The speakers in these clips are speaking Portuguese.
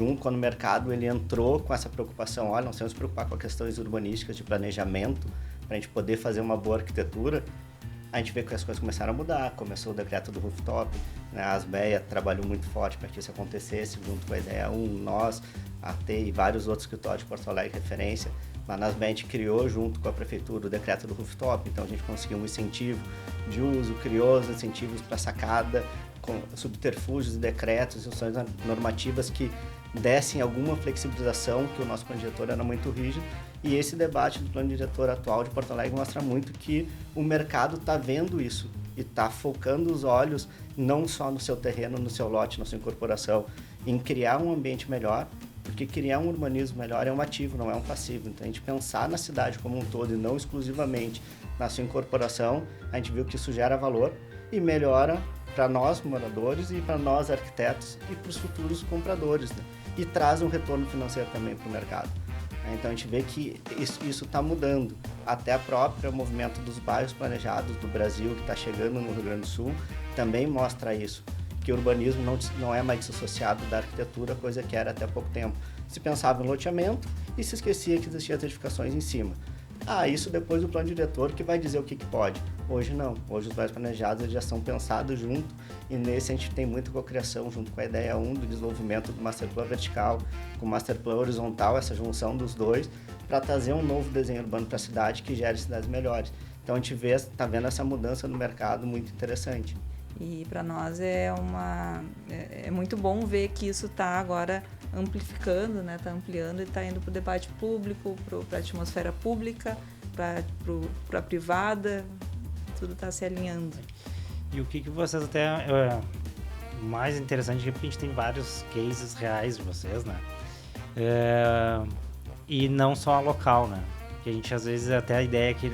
junto quando o mercado ele entrou com essa preocupação, olha, nós temos que nos preocupar com as questões urbanísticas de planejamento para a gente poder fazer uma boa arquitetura, a gente vê que as coisas começaram a mudar, começou o decreto do rooftop, né? A Asbeia trabalhou muito forte para que isso acontecesse, junto com a Ideia 1, nós, a AT e vários outros escritórios de Porto Alegre referência. Lá na Asbeia a gente criou, junto com a prefeitura, o decreto do rooftop, então a gente conseguiu um incentivo de uso, criou os incentivos para sacada, com subterfúgios e decretos, instruções normativas que dessem alguma flexibilização, que o nosso plano diretor era muito rígido. E esse debate do plano diretor atual de Porto Alegre mostra muito que o mercado está vendo isso e está focando os olhos não só no seu terreno, no seu lote, na sua incorporação, em criar um ambiente melhor, porque criar um urbanismo melhor é um ativo, não é um passivo. Então, a gente pensar na cidade como um todo e não exclusivamente na sua incorporação, a gente viu que isso gera valor e melhora para nós moradores e para nós arquitetos e para os futuros compradores, né? E traz um retorno financeiro também para o mercado. Então a gente vê que isso está mudando. Até a própria movimento dos bairros planejados do Brasil, que está chegando no Rio Grande do Sul, também mostra isso, que o urbanismo não é mais dissociado da arquitetura, coisa que era até há pouco tempo. Se pensava em loteamento e se esquecia que existiam as edificações em cima. Isso depois do plano diretor que vai dizer o que pode. Hoje não. Hoje os bairros planejados eles já são pensados junto e nesse a gente tem muita cocriação junto com a Ideia 1 do desenvolvimento do Master Plan vertical, com o Master Plan horizontal, essa junção dos dois, para trazer um novo desenho urbano para a cidade que gere cidades melhores. Então a gente está vendo essa mudança no mercado muito interessante. E para nós é muito bom ver que isso está agora amplificando, né? Está ampliando e está indo para o debate público, para a atmosfera pública, para a privada, tudo está se alinhando. E o que vocês até... mais interessante é porque a gente tem vários cases reais de vocês, né? E não só a local, né? Que a gente, às vezes, até a ideia que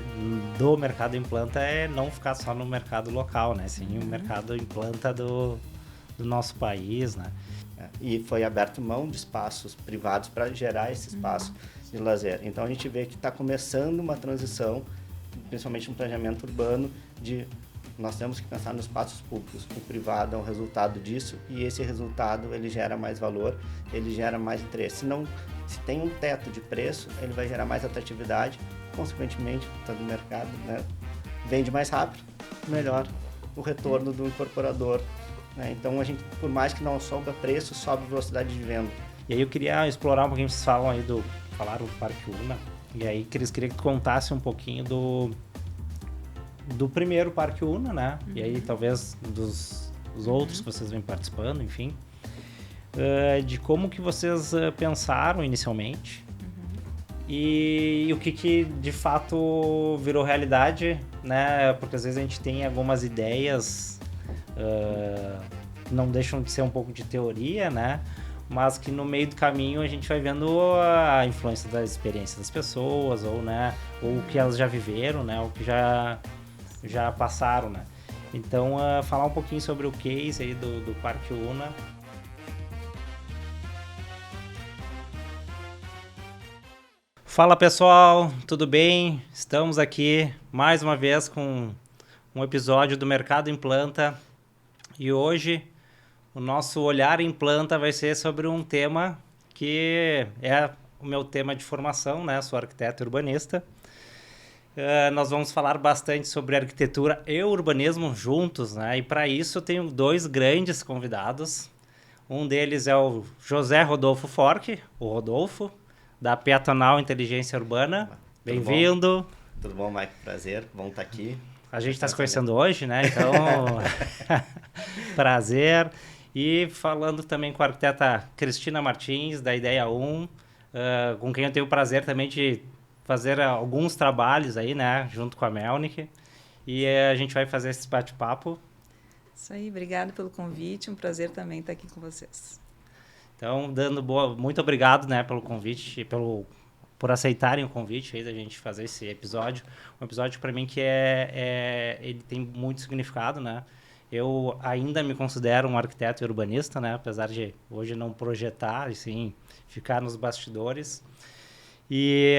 do mercado implanta é não ficar só no mercado local, né? Sim, o mercado implanta do nosso país, né? E foi aberto mão de espaços privados para gerar esse espaço de lazer. Então, a gente vê que está começando uma transição, principalmente no planejamento urbano, de nós temos que pensar nos espaços públicos. O privado é um resultado disso e esse resultado ele gera mais valor, ele gera mais interesse. Se tem um teto de preço, ele vai gerar mais atratividade, consequentemente, todo o mercado, né, vende mais rápido, melhor o retorno do incorporador. Né? Então, a gente, por mais que não sobe preço, sobe velocidade de venda. E aí eu queria explorar um pouquinho, vocês falam aí falaram do Parque Una, e aí eles queriam que tu contasse um pouquinho do primeiro Parque Una, né? E aí talvez dos outros que vocês vêm participando, enfim. De como que vocês pensaram inicialmente e o que de fato virou realidade, né? Porque às vezes a gente tem algumas ideias, não deixam de ser um pouco de teoria, né? Mas que no meio do caminho a gente vai vendo a influência da experiência das pessoas, ou o que elas já viveram, né? O que já passaram, né? Então, falar um pouquinho sobre o case aí do Parque Una. Fala pessoal, tudo bem? Estamos aqui mais uma vez com um episódio do Mercado Implanta e hoje o nosso olhar em planta vai ser sobre um tema que é o meu tema de formação, né? Sou arquiteto urbanista. Nós vamos falar bastante sobre arquitetura e urbanismo juntos, né? E para isso eu tenho dois grandes convidados. Um deles é o José Rodolfo Forque, o Rodolfo, da Peatonal Inteligência Urbana. Bem-vindo. Tudo bom, Mike? Prazer, bom estar aqui. A gente está se conhecendo hoje, né? Então, prazer. E falando também com a arquiteta Cristina Martins, da Ideia 1, com quem eu tenho o prazer também de fazer alguns trabalhos aí, né? Junto com a Melnick. E a gente vai fazer esse bate-papo. Isso aí, obrigado pelo convite. Um prazer também estar aqui com vocês. Então, muito obrigado, né, pelo convite, por aceitarem o convite aí da gente fazer esse episódio. Um episódio para mim que ele tem muito significado, né? Eu ainda me considero um arquiteto e urbanista, né? Apesar de hoje não projetar, e sim ficar nos bastidores. E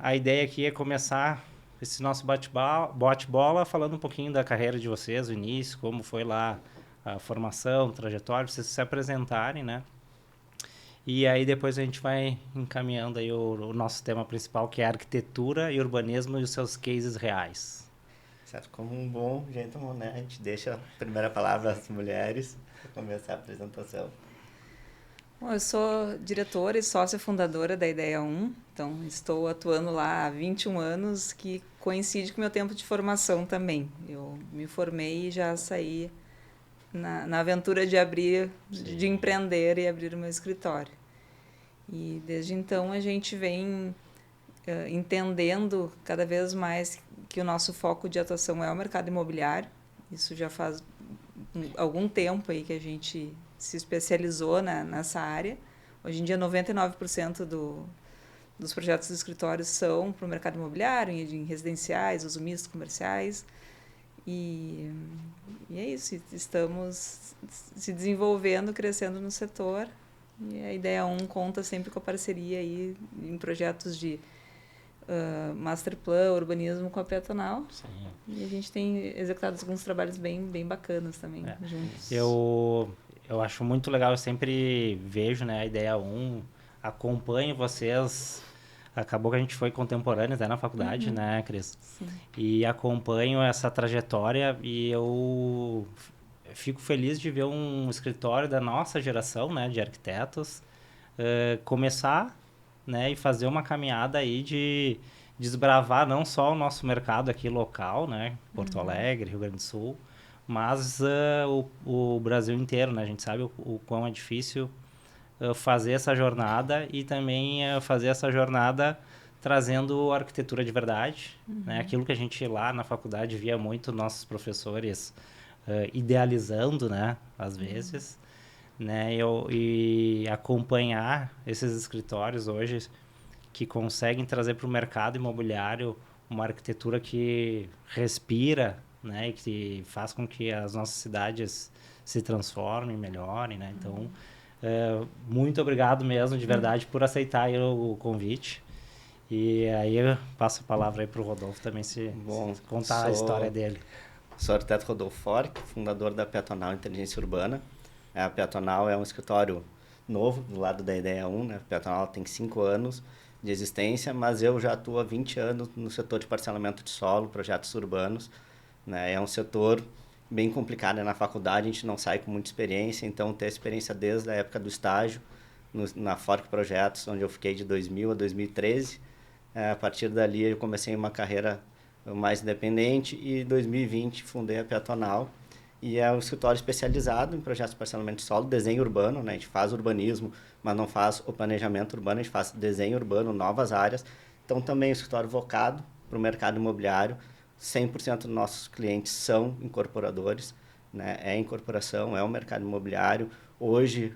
a ideia aqui é começar esse nosso bate-bola falando um pouquinho da carreira de vocês, o início, como foi lá a formação, trajetória, vocês se apresentarem, né? E aí depois a gente vai encaminhando aí o nosso tema principal, que é arquitetura e urbanismo e os seus cases reais. Certo, como um bom gentleman, né? A gente deixa a primeira palavra às mulheres para começar a apresentação. Bom, eu sou diretora e sócia fundadora da Ideia 1, então estou atuando lá há 21 anos, que coincide com o meu tempo de formação também. Eu me formei e já saí na aventura de de empreender e abrir o meu escritório. E desde então a gente vem entendendo cada vez mais que o nosso foco de atuação é o mercado imobiliário. Isso já faz algum tempo aí que a gente se especializou nessa área. Hoje em dia, 99% dos projetos do escritório são para o mercado imobiliário, em residenciais, uso misto, comerciais. E é isso, estamos se desenvolvendo, crescendo no setor. E a Ideia 1 conta sempre com a parceria aí em projetos de masterplan, urbanismo com a Peatonal. Sim. E a gente tem executado alguns trabalhos bem bacanas também juntos. Eu acho muito legal, eu sempre vejo, né, a Ideia 1, acompanho vocês, acabou que a gente foi contemporâneo até na faculdade, né, Cris? Sim. E acompanho essa trajetória e eu fico feliz de ver um escritório da nossa geração, né, de arquitetos, começar, né, e fazer uma caminhada aí de desbravar não só o nosso mercado aqui local, né, Porto Alegre, Rio Grande do Sul, mas o Brasil inteiro, né? A gente sabe o quão é difícil fazer essa jornada e também fazer essa jornada trazendo arquitetura de verdade, né? Aquilo que a gente lá na faculdade via muito nossos professores idealizando, né? Às vezes, né? E acompanhar esses escritórios hoje que conseguem trazer para o mercado imobiliário uma arquitetura que respira, né, e que faz com que as nossas cidades se transformem, melhorem, né? Então, muito obrigado mesmo, de verdade, por aceitar aí o convite. E aí eu passo a palavra aí para o Rodolfo também se contar a história dele. Sou o arquiteto Rodolfo Fork, fundador da Peatonal Inteligência Urbana. A Peatonal é um escritório novo, do lado da Ideia 1, né? A Peatonal tem 5 anos de existência, mas eu já atuo há 20 anos no setor de parcelamento de solo, projetos urbanos, né? É um setor bem complicado, né? Na faculdade a gente não sai com muita experiência, então ter experiência desde a época do estágio na Fork Projetos, onde eu fiquei de 2000 a 2013. A partir dali eu comecei uma carreira mais independente e em 2020 fundei a Peatonal, e é um escritório especializado em projetos de parcelamento de solo, desenho urbano, né? A gente faz urbanismo, mas não faz o planejamento urbano, a gente faz desenho urbano, novas áreas. Então também é um escritório vocado para o mercado imobiliário. 100% dos nossos clientes são incorporadores, né? É incorporação, é o mercado imobiliário. Hoje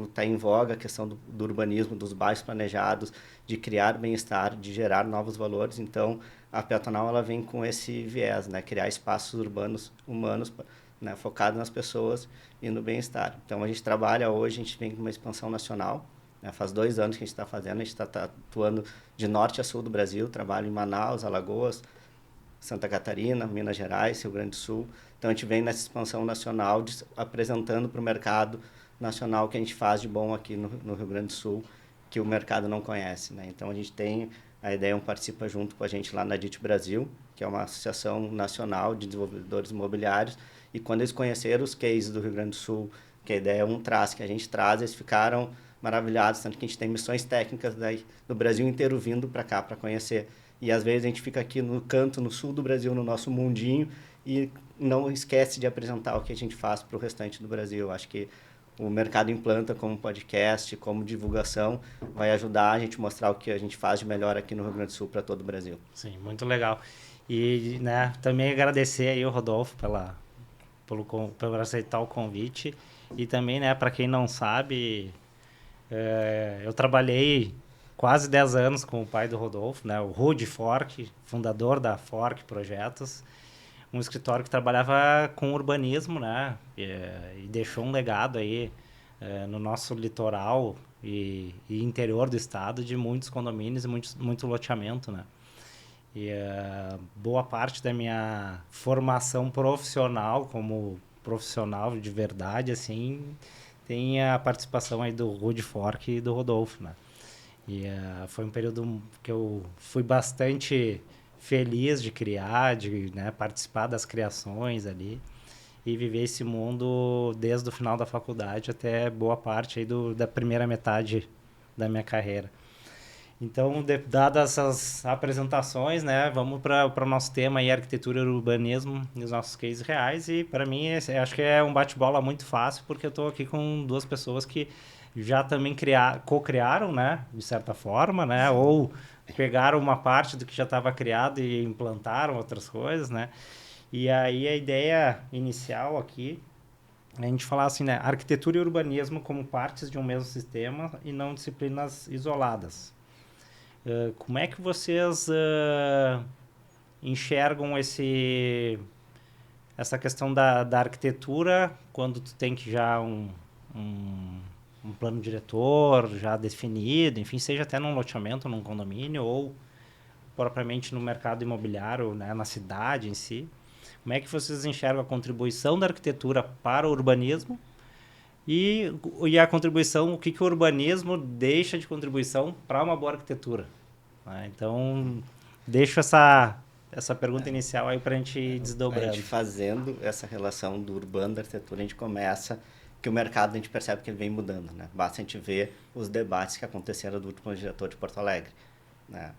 está em voga a questão do urbanismo, dos bairros planejados, de criar bem-estar, de gerar novos valores. Então, a Peatonal ela vem com esse viés, né? Criar espaços urbanos humanos, né? Focados nas pessoas e no bem-estar. Então, a gente trabalha hoje, a gente vem com uma expansão nacional, né? Faz 2 anos que a gente está fazendo, a gente está atuando de norte a sul do Brasil, trabalho em Manaus, Alagoas, Santa Catarina, Minas Gerais, Rio Grande do Sul. Então, a gente vem nessa expansão nacional, apresentando para o mercado nacional o que a gente faz de bom aqui no Rio Grande do Sul, que o mercado não conhece, né? Então, a gente tem a Ideia participa junto com a gente lá na DIT Brasil, que é uma associação nacional de desenvolvedores imobiliários, e quando eles conheceram os cases do Rio Grande do Sul, que a Ideia traz, que a gente traz, eles ficaram maravilhados, tanto que a gente tem missões técnicas do Brasil inteiro vindo para cá para conhecer. E às vezes a gente fica aqui no canto, no sul do Brasil, no nosso mundinho, e não esquece de apresentar o que a gente faz para o restante do Brasil. Acho que o Mercado Implanta, como podcast, como divulgação, vai ajudar a gente a mostrar o que a gente faz de melhor aqui no Rio Grande do Sul para todo o Brasil. Sim, muito legal. E, né, também agradecer aí o Rodolfo por aceitar o convite. E também, né, para quem não sabe, eu trabalhei quase 10 anos com o pai do Rodolfo, né, o Rudi Fork, fundador da Fork Projetos, um escritório que trabalhava com urbanismo, né, e deixou um legado aí no nosso litoral e interior do estado de muitos condomínios e muito loteamento, né. E boa parte da minha formação profissional, como profissional de verdade, assim, tem a participação aí do Rude Fork e do Rodolfo, né? E foi um período que eu fui bastante feliz de criar, de, né, participar das criações ali e viver esse mundo desde o final da faculdade até boa parte aí da primeira metade da minha carreira. Então, dadas essas apresentações, né, vamos para o nosso tema aí, arquitetura e urbanismo, e os nossos cases reais. E para mim, acho que é um bate-bola muito fácil, porque eu estou aqui com duas pessoas que já também co-criaram, né, de certa forma, né, ou pegaram uma parte do que já estava criado e implantaram outras coisas, né. E aí a ideia inicial aqui é a gente falar assim, né, arquitetura e urbanismo como partes de um mesmo sistema e não disciplinas isoladas. Como é que vocês enxergam essa questão da arquitetura quando tu tem que já um plano diretor já definido, enfim, seja até num loteamento, num condomínio ou propriamente no mercado imobiliário, né, na cidade em si? Como é que vocês enxergam a contribuição da arquitetura para o urbanismo e a contribuição, o que o urbanismo deixa de contribuição para uma boa arquitetura? Então, deixo essa pergunta inicial aí para a gente ir desdobrando. A gente fazendo essa relação do urbano da arquitetura, a gente começa que o mercado, a gente percebe que ele vem mudando, né? Basta a gente ver os debates que aconteceram do último diretor de Porto Alegre, né?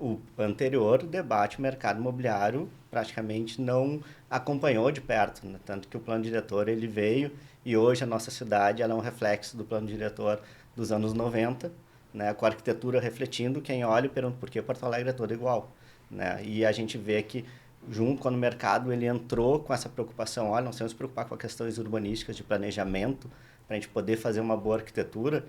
O anterior debate, o mercado imobiliário praticamente não acompanhou de perto, né? Tanto que o plano diretor ele veio e hoje a nossa cidade ela é um reflexo do plano diretor dos anos 90, né? Com a arquitetura refletindo, quem olha e pergunta por que Porto Alegre é todo igual, né? E a gente vê que junto quando o mercado ele entrou com essa preocupação, olha, nós temos que nos preocupar com as questões urbanísticas de planejamento para a gente poder fazer uma boa arquitetura.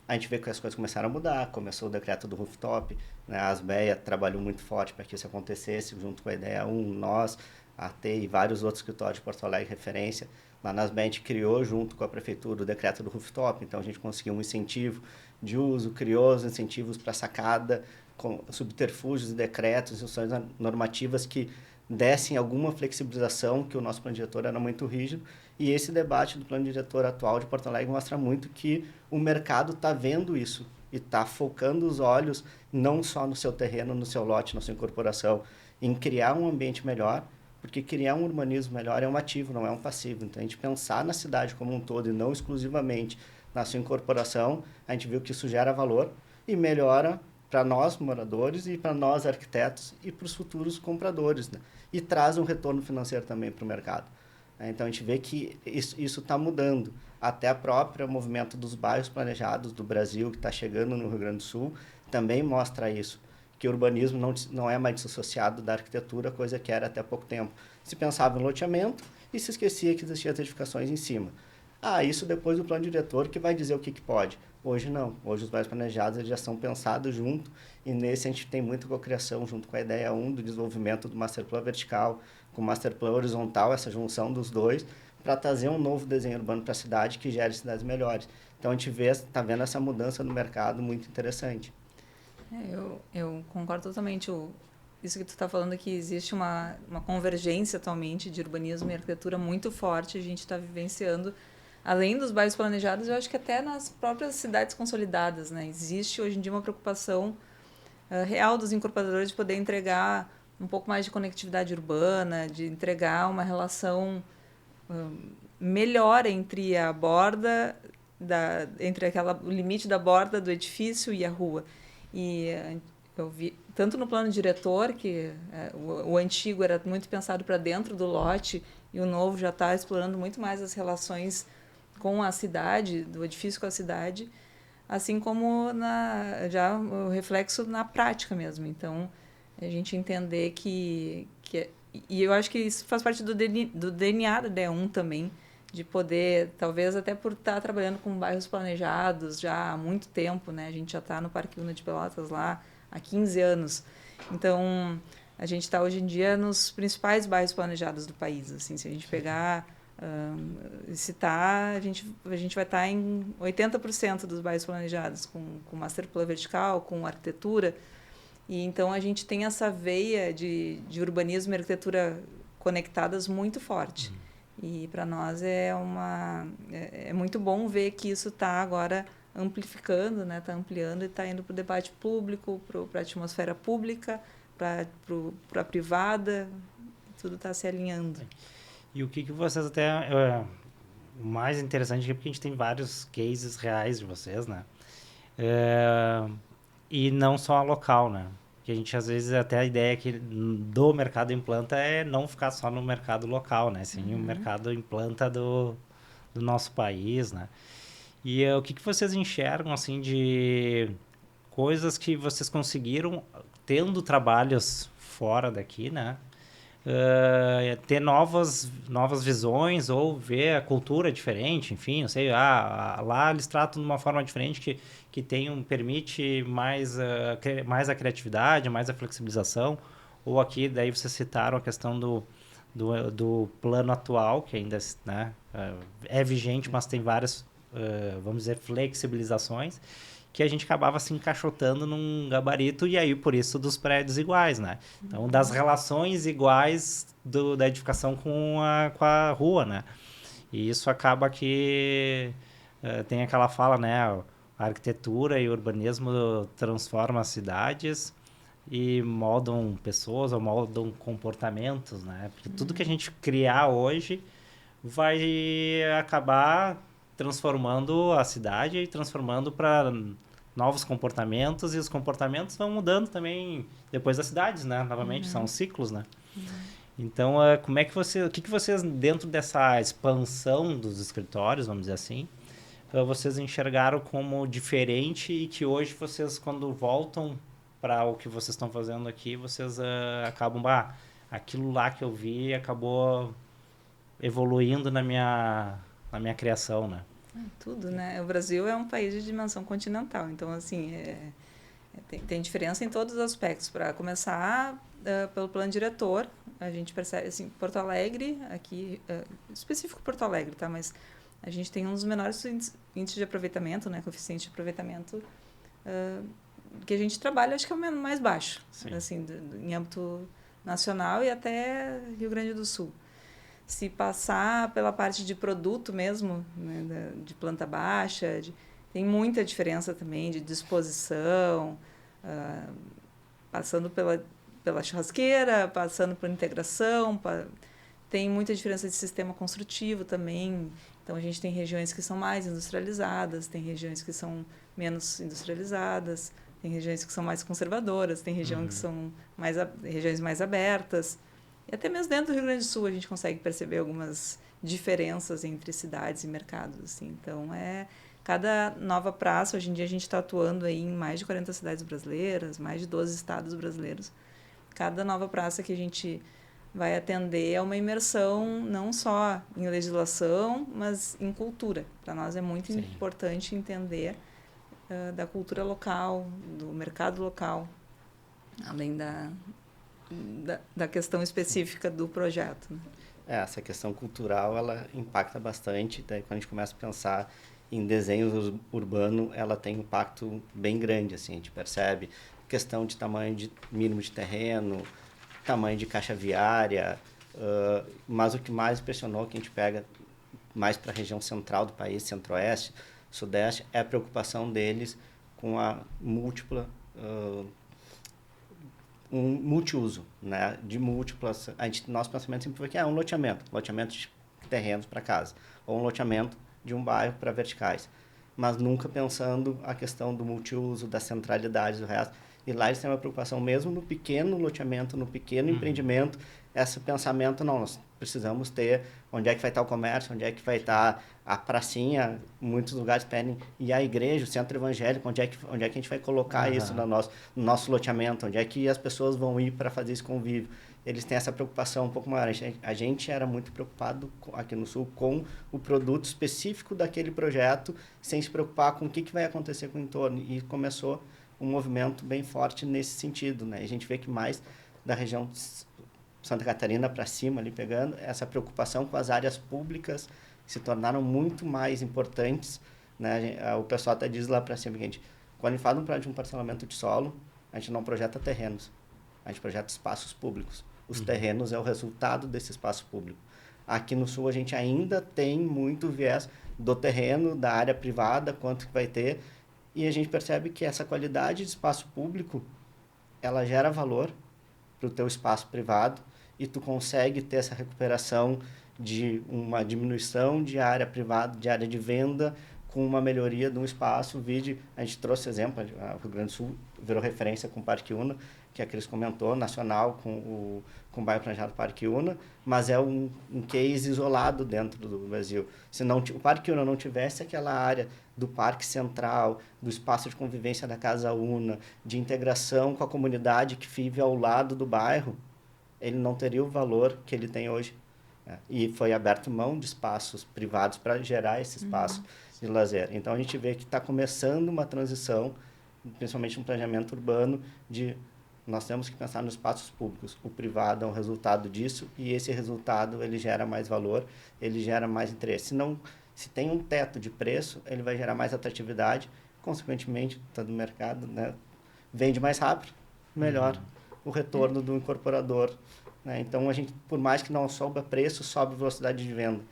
A gente vê que as coisas começaram a mudar, começou o decreto do rooftop, né? A Asbeia trabalhou muito forte para que isso acontecesse, junto com a Ideia 1, nós, a AT e vários outros escritórios de Porto Alegre referência. Lá na Asbeia a gente criou, junto com a prefeitura, o decreto do rooftop, então a gente conseguiu um incentivo de uso, criou os incentivos para sacada, com subterfúgios e decretos, instruções normativas que dessem alguma flexibilização, que o nosso plano diretor era muito rígido. E esse debate do plano diretor atual de Porto Alegre mostra muito que o mercado está vendo isso e está focando os olhos não só no seu terreno, no seu lote, na sua incorporação, em criar um ambiente melhor, porque criar um urbanismo melhor é um ativo, não é um passivo. Então, a gente pensar na cidade como um todo e não exclusivamente na sua incorporação, a gente viu que isso gera valor e melhora para nós moradores e para nós arquitetos e para os futuros compradores, né? E traz um retorno financeiro também para o mercado. Então, a gente vê que isso está mudando. Até a própria movimento dos bairros planejados do Brasil, que está chegando no Rio Grande do Sul, também mostra isso, que o urbanismo não é mais dissociado da arquitetura, coisa que era até há pouco tempo. Se pensava em loteamento e se esquecia que existiam as edificações em cima. Isso depois do plano diretor que vai dizer o que pode. Hoje não. Hoje os bairros planejados eles já são pensados junto e nesse a gente tem muita cocriação junto com a Ideia 1 do desenvolvimento do Master Plan vertical, com o Master Plan horizontal, essa junção dos dois, para trazer um novo desenho urbano para a cidade que gere cidades melhores. Então a gente está vendo essa mudança no mercado muito interessante. Eu concordo totalmente. Isso que tu está falando aqui, existe uma convergência atualmente de urbanismo e arquitetura muito forte. A gente está vivenciando, além dos bairros planejados, eu acho que até nas próprias cidades consolidadas, né? Existe hoje em dia uma preocupação real dos incorporadores de poder entregar um pouco mais de conectividade urbana, de entregar uma relação melhor entre a borda, entre o limite da borda do edifício e a rua. E eu vi, tanto no plano diretor, que o antigo era muito pensado para dentro do lote, e o novo já está explorando muito mais as relações com a cidade, do edifício com a cidade, assim como já o reflexo na prática mesmo. Então, a gente entender que e eu acho que isso faz parte do DNA da DE1 também, de poder, talvez até por estar trabalhando com bairros planejados já há muito tempo, né? A gente já está no Parque Una de Pelotas lá há 15 anos. Então, a gente está hoje em dia nos principais bairros planejados do país. Assim, se a gente pegar, citar, a gente vai estar em 80% dos bairros planejados, com Master Plan vertical, com arquitetura. E então a gente tem essa veia de urbanismo e arquitetura conectadas muito forte. E para nós é muito bom ver que isso está agora amplificando, né? Está ampliando e está indo para o debate público, para a atmosfera pública, para a privada, tudo está se alinhando. E o que vocês até... o mais interessante é porque a gente tem vários cases reais de vocês, né? E não só local, né? Que a gente, às vezes, até a ideia que do mercado implanta é não ficar só no mercado local, né? Sim, o mercado implanta do nosso país, né? E o que vocês enxergam, assim, de coisas que vocês conseguiram tendo trabalhos fora daqui, né? Ter novas visões ou ver a cultura diferente, enfim, não sei, lá eles tratam de uma forma diferente que permite mais a criatividade, mais a flexibilização, ou aqui, daí vocês citaram a questão do plano atual, que ainda, né, é vigente, mas tem várias, vamos dizer, flexibilizações, que a gente acabava se encaixotando num gabarito, e aí por isso dos prédios iguais, né? Então, das relações iguais da edificação com a rua, né? E isso acaba que tem aquela fala, né? A arquitetura e o urbanismo transformam as cidades e moldam pessoas ou moldam comportamentos, né? Porque tudo que a gente criar hoje vai acabar transformando a cidade e transformando para novos comportamentos, e os comportamentos vão mudando também depois das cidades, né? Novamente, são ciclos, né? Então, como é que o que vocês, dentro dessa expansão dos escritórios, vamos dizer assim, vocês enxergaram como diferente e que hoje vocês, quando voltam para o que vocês estão fazendo aqui, vocês acabam, aquilo lá que eu vi acabou evoluindo na minha criação, né? Tudo, né? O Brasil é um país de dimensão continental, então, assim, tem diferença em todos os aspectos. Para começar, pelo plano diretor, a gente percebe, assim, Porto Alegre, aqui, específico Porto Alegre, tá? Mas a gente tem um dos menores índices de aproveitamento, né? Coeficiente de aproveitamento que a gente trabalha, acho que é o mais baixo, assim, em âmbito nacional e até Rio Grande do Sul. Se passar pela parte de produto mesmo, né, de planta baixa, tem muita diferença também de disposição, passando pela churrasqueira, passando por integração, tem muita diferença de sistema construtivo também. Então, a gente tem regiões que são mais industrializadas, tem regiões que são menos industrializadas, tem regiões que são mais conservadoras, tem regiões que são regiões mais abertas. E até mesmo dentro do Rio Grande do Sul a gente consegue perceber algumas diferenças entre cidades e mercados. Assim. Então, cada nova praça, hoje em dia a gente está atuando aí em mais de 40 cidades brasileiras, mais de 12 estados brasileiros. Cada nova praça que a gente vai atender é uma imersão não só em legislação, mas em cultura. Para nós é muito importante entender da cultura local, do mercado local, além da questão específica do projeto. Né? Essa questão cultural, ela impacta bastante. Daí, quando a gente começa a pensar em desenho urbano, ela tem um impacto bem grande. Assim, a gente percebe questão de tamanho mínimo de terreno, tamanho de caixa viária, mas o que mais impressionou, que a gente pega mais para a região central do país, centro-oeste, sudeste, é a preocupação deles com a multiuso, né? De múltiplas. Nosso pensamento sempre foi que um loteamento de terrenos para casa, ou um loteamento de um bairro para verticais, mas nunca pensando a questão do multiuso, da centralidade do resto. E lá eles têm uma preocupação mesmo no pequeno loteamento, no pequeno empreendimento, esse pensamento, não, nós precisamos ter onde é que vai estar o comércio, onde é que vai estar a pracinha, muitos lugares pedem, e a igreja, o centro evangélico, onde é que a gente vai colocar isso no nosso loteamento, onde é que as pessoas vão ir para fazer esse convívio. Eles têm essa preocupação um pouco maior. A gente era muito preocupado aqui no Sul com o produto específico daquele projeto, sem se preocupar com o que vai acontecer com o entorno. E começou um movimento bem forte nesse sentido, né? A gente vê que mais da região Santa Catarina para cima, ali pegando, essa preocupação com as áreas públicas se tornaram muito mais importantes, né? O pessoal até diz lá para cima, gente, quando a gente fala de um parcelamento de solo, a gente não projeta terrenos, a gente projeta espaços públicos. Os terrenos é o resultado desse espaço público. Aqui no Sul a gente ainda tem muito viés do terreno, da área privada, quanto que vai ter, e a gente percebe que essa qualidade de espaço público, ela gera valor para o teu espaço privado e tu consegue ter essa recuperação de uma diminuição de área privada, de área de venda, com uma melhoria de um espaço. A gente trouxe exemplo, o Rio Grande do Sul virou referência com o Parque Una, que a Cris comentou, nacional com o bairro planejado Parque Una, mas é um case isolado dentro do Brasil. Se não, o Parque Una não tivesse aquela área do Parque Central, do espaço de convivência da Casa Una, de integração com a comunidade que vive ao lado do bairro, ele não teria o valor que ele tem hoje. E foi aberto mão de espaços privados para gerar esse espaço de lazer. Então, a gente vê que está começando uma transição, principalmente no planejamento urbano, de nós temos que pensar nos espaços públicos. O privado é um resultado disso e esse resultado ele gera mais valor, ele gera mais interesse. Se tem um teto de preço, ele vai gerar mais atratividade, consequentemente, está no mercado, né, vende mais rápido, melhor o retorno do incorporador. Né? Então, a gente, por mais que não sobe preço, sobe velocidade de venda.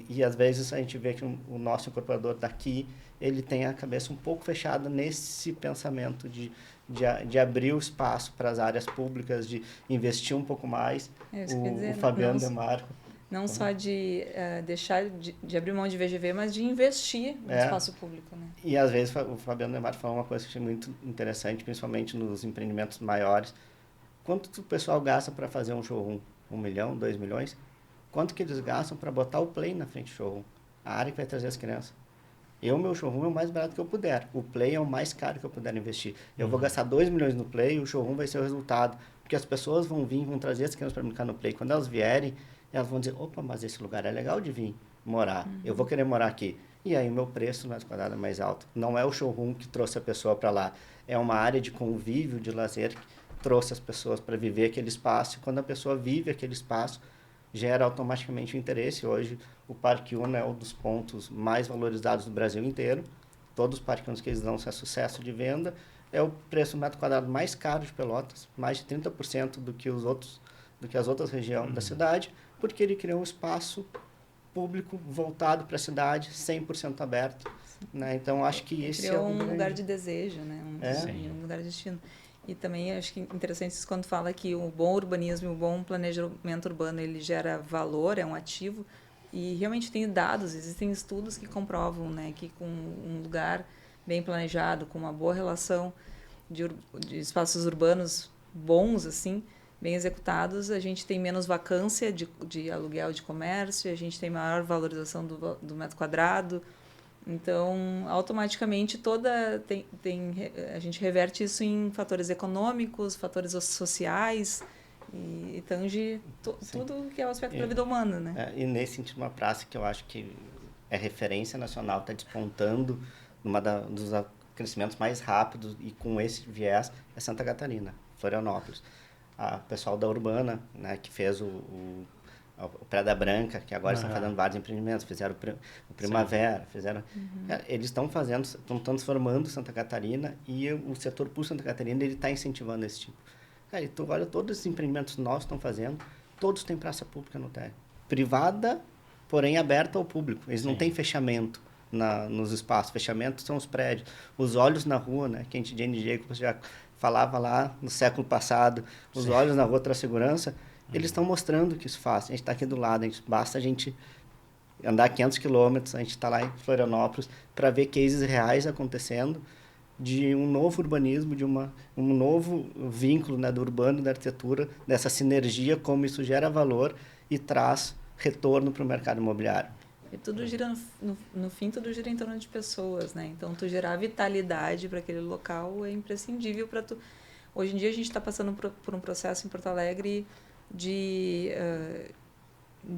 E às vezes a gente vê que o nosso incorporador daqui, ele tem a cabeça um pouco fechada nesse pensamento de abrir o espaço para as áreas públicas, de investir um pouco mais. O Fabiano Demarco. Não só de deixar de abrir mão de VGV, mas de investir no espaço público. Né? E às vezes o Fabiano Demarco falou uma coisa que eu achei muito interessante, principalmente nos empreendimentos maiores. Quanto o pessoal gasta para fazer um showroom? 1 milhão, 2 milhões? Quanto que eles gastam para botar o play na frente do showroom? A área que vai trazer as crianças. Meu showroom é o mais barato que eu puder. O play é o mais caro que eu puder investir. Eu vou gastar 2 milhões no play e o showroom vai ser o resultado. Porque as pessoas vão trazer as crianças para brincar no play. Quando elas vierem, elas vão dizer, opa, mas esse lugar é legal de vir morar. Eu vou querer morar aqui. E aí o meu preço no metro quadrado é mais alto. Não é o showroom que trouxe a pessoa para lá. É uma área de convívio, de lazer, que trouxe as pessoas para viver aquele espaço. E quando a pessoa vive aquele espaço, gera automaticamente o interesse. Hoje, o Parque Una é um dos pontos mais valorizados do Brasil inteiro. Todos os Parque Unas que eles dão é sucesso de venda. É o preço do metro quadrado mais caro de Pelotas, mais de 30% do que as outras regiões da cidade, porque ele criou um espaço público voltado para a cidade, 100% aberto. Né? Então, acho que esse criou um lugar de desejo, né? Um lugar de destino. E também acho que interessante isso quando fala que o bom urbanismo, o bom planejamento urbano, ele gera valor, é um ativo. E realmente tem dados, existem estudos que comprovam, né, que com um lugar bem planejado, com uma boa relação de espaços urbanos bons, assim, bem executados, a gente tem menos vacância de aluguel de comércio, a gente tem maior valorização do metro quadrado. Então, automaticamente, a gente reverte isso em fatores econômicos, fatores sociais e tange tudo que é o aspecto da vida humana, né? E nesse sentido, uma praça que eu acho que é referência nacional, está despontando numa dos crescimentos mais rápidos e com esse viés, é Santa Catarina, Florianópolis. O pessoal da Urbana, né, que fez o Pedra Branca, que agora estão fazendo vários empreendimentos, fizeram o Primavera, eles estão transformando Santa Catarina e o setor público Santa Catarina ele está incentivando esse tipo. Cara, e tu olha todos esses empreendimentos novos que estão fazendo, todos têm praça pública no térreo. Privada, porém aberta ao público. Eles não têm fechamento nos espaços. Fechamento são os prédios. Os olhos na rua, né, que a gente, Jane Jacobs já falava lá no século passado, os olhos na rua traz segurança. Eles estão mostrando que isso faz. A gente está aqui do lado, basta a gente andar 500 quilômetros, a gente está lá em Florianópolis, para ver cases reais acontecendo de um novo urbanismo, de um novo vínculo, né, do urbano e da arquitetura, dessa sinergia, como isso gera valor e traz retorno para o mercado imobiliário. E tudo gira, no fim, tudo gira em torno de pessoas, né? Então, tu gerar vitalidade para aquele local é imprescindível para tu... Hoje em dia, a gente está passando por um processo em Porto Alegre de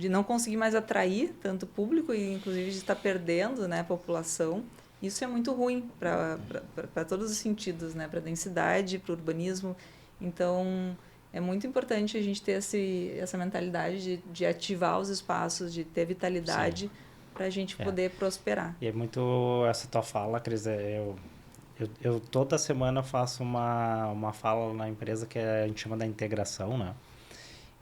não conseguir mais atrair tanto público e, inclusive, de estar perdendo, né, a população. Isso é muito ruim para todos os sentidos, né? Para a densidade, para o urbanismo. Então, é muito importante a gente ter essa mentalidade de ativar os espaços, de ter vitalidade para a gente poder prosperar. E é muito essa tua fala, Cris. Eu toda semana faço uma fala na empresa que a gente chama da integração, né?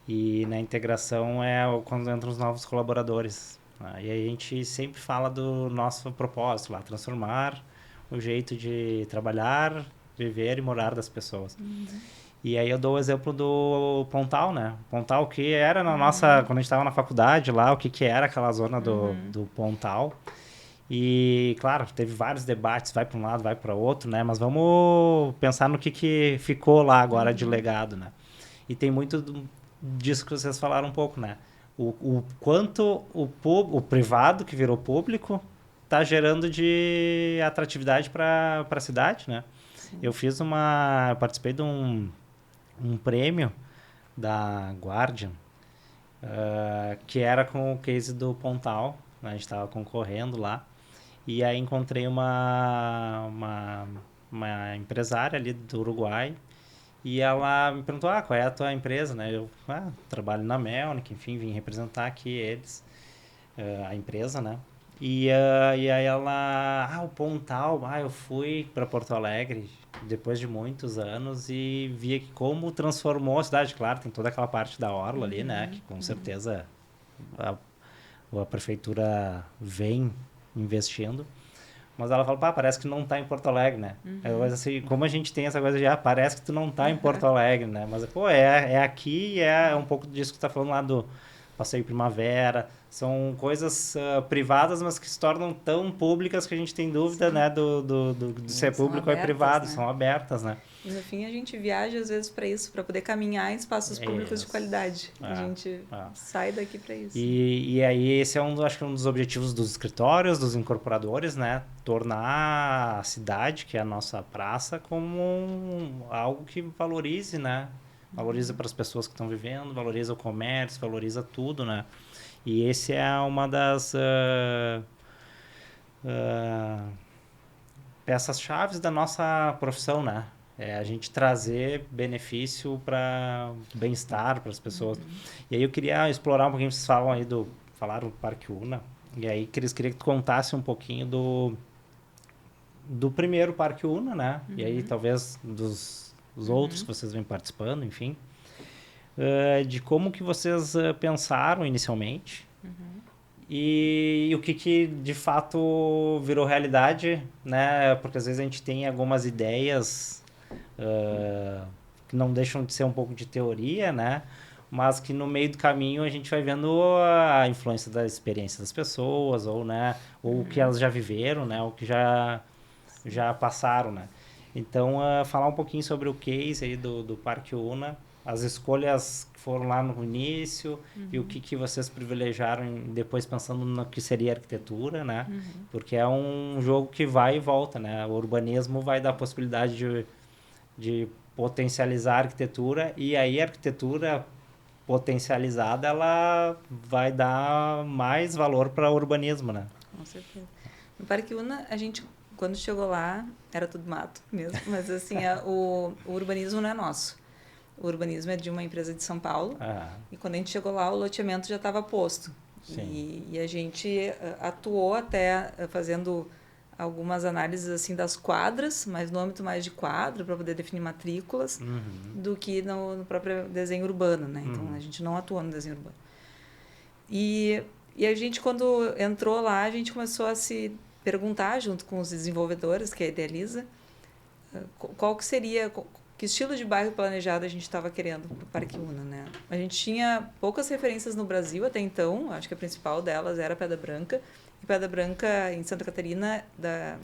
E na integração é quando entram os novos colaboradores. E aí a gente sempre fala do nosso propósito lá, transformar o jeito de trabalhar, viver e morar das pessoas. E aí eu dou o exemplo do Pontal, né? Pontal que era na nossa... Quando a gente estava na faculdade lá, o que era aquela zona do Pontal. E, claro, teve vários debates, vai para um lado, vai para outro, né? Mas vamos pensar no que ficou lá agora de legado, né? E tem muito disso que vocês falaram um pouco, né? O quanto o privado, que virou público, está gerando de atratividade para a cidade, né? Sim. Eu participei de um prêmio da Guardian, que era com o case do Pontal, né? A gente estava concorrendo lá. E aí encontrei uma empresária ali do Uruguai e ela me perguntou, qual é a tua empresa, né? Eu trabalho na Melnick, enfim, vim representar aqui eles, a empresa, né? E aí ela, o Pontal, eu fui para Porto Alegre depois de muitos anos e vi que como transformou a cidade. Claro, tem toda aquela parte da orla ali, né? Que com certeza a prefeitura vem investindo. Mas ela fala, parece que não tá em Porto Alegre, né? Assim, como a gente tem essa coisa de, parece que tu não tá em Porto Alegre, né? Mas, é aqui e é um pouco disso que tu tá falando lá do Passeio Primavera. São coisas privadas, mas que se tornam tão públicas que a gente tem dúvida, né? De ser público ou privado. Né? São abertas, né? E no fim a gente viaja às vezes para isso, para poder caminhar em espaços públicos de qualidade. A gente sai daqui para isso. E aí esse acho que um dos objetivos dos escritórios, dos incorporadores, né? Tornar a cidade, que é a nossa praça, como algo que valorize, né? Valoriza para as pessoas que estão vivendo, valoriza o comércio, valoriza tudo, né? E esse é uma das peças-chave da nossa profissão, né? É a gente trazer benefício para bem-estar para as pessoas. E aí eu queria explorar um pouquinho, vocês falaram do Parque Una, e aí queria que tu contasse um pouquinho do primeiro Parque Una, né? E aí talvez dos outros que vocês vêm participando, enfim. De como que vocês pensaram inicialmente e o que de fato virou realidade, né? Porque às vezes a gente tem algumas ideias que não deixam de ser um pouco de teoria, né? Mas que no meio do caminho a gente vai vendo a influência da experiência das pessoas, ou, né? Ou o que elas já viveram, né? O que já passaram, né? Então, falar um pouquinho sobre o case aí do Parque Una, as escolhas que foram lá no início e o que vocês privilegiaram depois pensando no que seria arquitetura, né? Porque é um jogo que vai e volta, né? O urbanismo vai dar a possibilidade de potencializar a arquitetura e aí a arquitetura potencializada ela vai dar mais valor para o urbanismo, né? Com certeza. No Parque Una, a gente, quando chegou lá, era tudo mato mesmo, mas assim, o urbanismo não é nosso. O urbanismo é de uma empresa de São Paulo e quando a gente chegou lá, o loteamento já estava posto. E a gente atuou até fazendo algumas análises assim das quadras, mas no âmbito mais de quadra, para poder definir matrículas, do que no próprio desenho urbano, né? Então, a gente não atuou no desenho urbano. E a gente, quando entrou lá, a gente começou a se perguntar, junto com os desenvolvedores, que é a Idealiza, qual que seria... Que estilo de bairro planejado a gente estava querendo para o Parque Una, né? A gente tinha poucas referências no Brasil até então, acho que a principal delas era Pedra Branca. E Pedra Branca, em Santa Catarina, da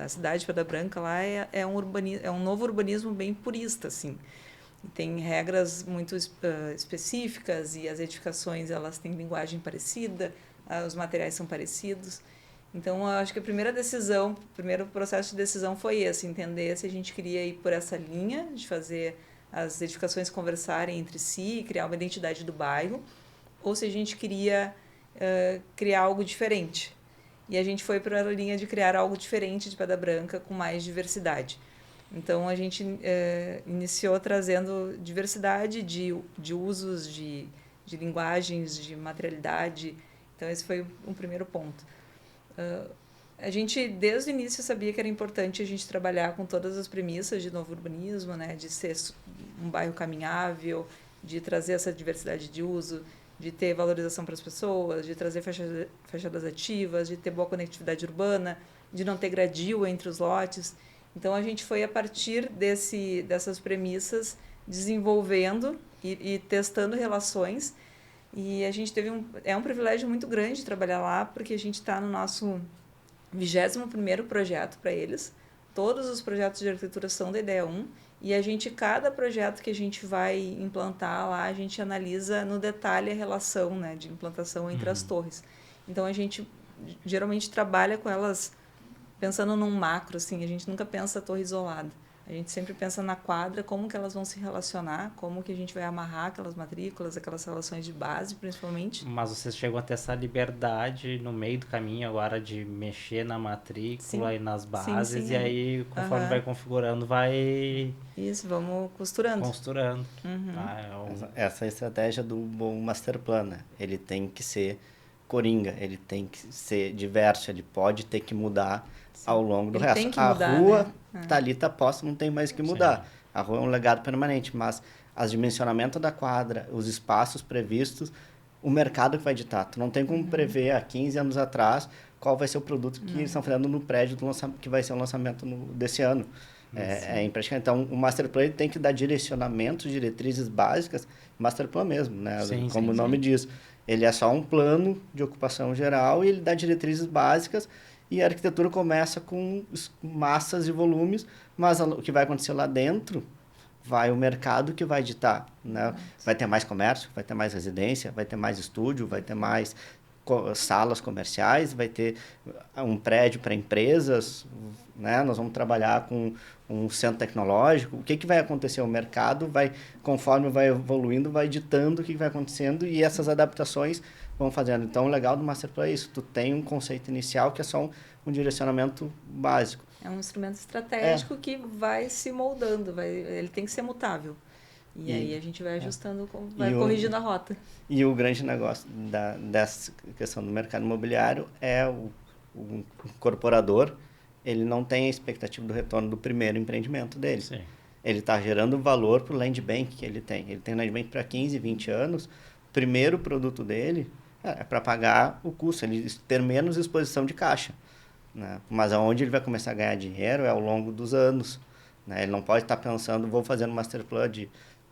cidade de Pedra Branca, lá é um novo urbanismo bem purista, assim. E tem regras muito específicas e as edificações elas têm linguagem parecida, os materiais são parecidos. Então, acho que o primeiro processo de decisão foi esse, entender se a gente queria ir por essa linha de fazer as edificações conversarem entre si, criar uma identidade do bairro, ou se a gente queria criar algo diferente. E a gente foi para a linha de criar algo diferente de Pedra Branca, com mais diversidade. Então, a gente iniciou trazendo diversidade de usos, de linguagens, de materialidade. Então, esse foi um primeiro ponto. A gente, desde o início, sabia que era importante a gente trabalhar com todas as premissas de novo urbanismo, né? De ser um bairro caminhável, de trazer essa diversidade de uso, de ter valorização para as pessoas, de trazer fachadas ativas, de ter boa conectividade urbana, de não ter gradil entre os lotes. Então, a gente foi, a partir dessas premissas, desenvolvendo e testando relações. E a gente teve um privilégio muito grande trabalhar lá, porque a gente está no nosso 21º projeto para eles. Todos os projetos de arquitetura são da Ideia 1. E cada projeto que a gente vai implantar lá, a gente analisa no detalhe a relação, né, de implantação entre as torres. Então, a gente geralmente trabalha com elas pensando num macro, assim, a gente nunca pensa a torre isolada. A gente sempre pensa na quadra, como que elas vão se relacionar, como que a gente vai amarrar aquelas matrículas, aquelas relações de base, principalmente. Mas vocês chegam a ter essa liberdade no meio do caminho agora de mexer na matrícula e nas bases, sim. E aí, conforme vai configurando, vai... Isso, vamos costurando. Essa é a estratégia do bom master plan, né? Ele tem que ser coringa, ele tem que ser diverso, ele pode ter que mudar ao longo do resto. Tem que mudar, a rua né? tá ali, tá posta, não tem mais que mudar. Sim. A rua é um legado permanente, mas as dimensionamento da quadra, os espaços previstos, o mercado que vai ditar. Tu não tem como prever há 15 anos atrás qual vai ser o produto que eles estão fazendo no prédio que vai ser o lançamento desse ano. É impraticável. Então, o Master Plan tem que dar direcionamentos, diretrizes básicas, Master Plan mesmo, né? Como o nome diz. Ele é só um plano de ocupação geral e ele dá diretrizes básicas e a arquitetura começa com massas e volumes, mas o que vai acontecer lá dentro vai o mercado que vai ditar, né? Vai ter mais comércio, vai ter mais residência, vai ter mais estúdio, vai ter mais salas comerciais, vai ter um prédio para empresas, né? Nós vamos trabalhar com um centro tecnológico. O que vai acontecer? O mercado vai, conforme vai evoluindo, vai ditando o que vai acontecendo e essas adaptações vão fazendo. Então, o legal do Masterplan é isso. Tu tem um conceito inicial que é só um direcionamento básico. É um instrumento estratégico que vai se moldando, ele tem que ser mutável. E aí a gente vai ajustando, vai corrigindo a rota. E o grande negócio dessa questão do mercado imobiliário é o incorporador, ele não tem a expectativa do retorno do primeiro empreendimento dele. Sim. Ele está gerando valor para o land bank que ele tem. Ele tem land bank para 15, 20 anos. O primeiro produto dele é para pagar o custo, ele ter menos exposição de caixa. Né? Mas aonde ele vai começar a ganhar dinheiro é ao longo dos anos. Né? Ele não pode estar pensando, vou fazer um master plan de...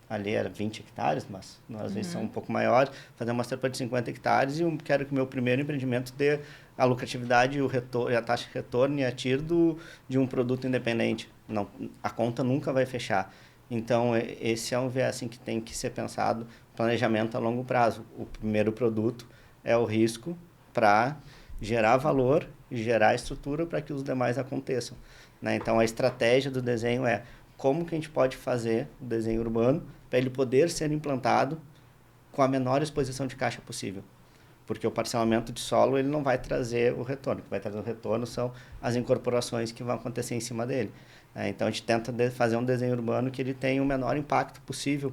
Ali era 20 hectares, mas às vezes são um pouco maiores. Fazer um master plan de 50 hectares e eu quero que o meu primeiro empreendimento dê a lucratividade e a taxa de retorno e a TIR de um produto independente. Não, a conta nunca vai fechar. Então, esse é um viés assim, que tem que ser pensado, planejamento a longo prazo. O primeiro produto é o risco para gerar valor e gerar estrutura para que os demais aconteçam. Né? Então, a estratégia do desenho é como que a gente pode fazer o desenho urbano para ele poder ser implantado com a menor exposição de caixa possível. Porque o parcelamento de solo ele não vai trazer o retorno. O que vai trazer o retorno são as incorporações que vão acontecer em cima dele. Então, a gente tenta fazer um desenho urbano que ele tenha o menor impacto possível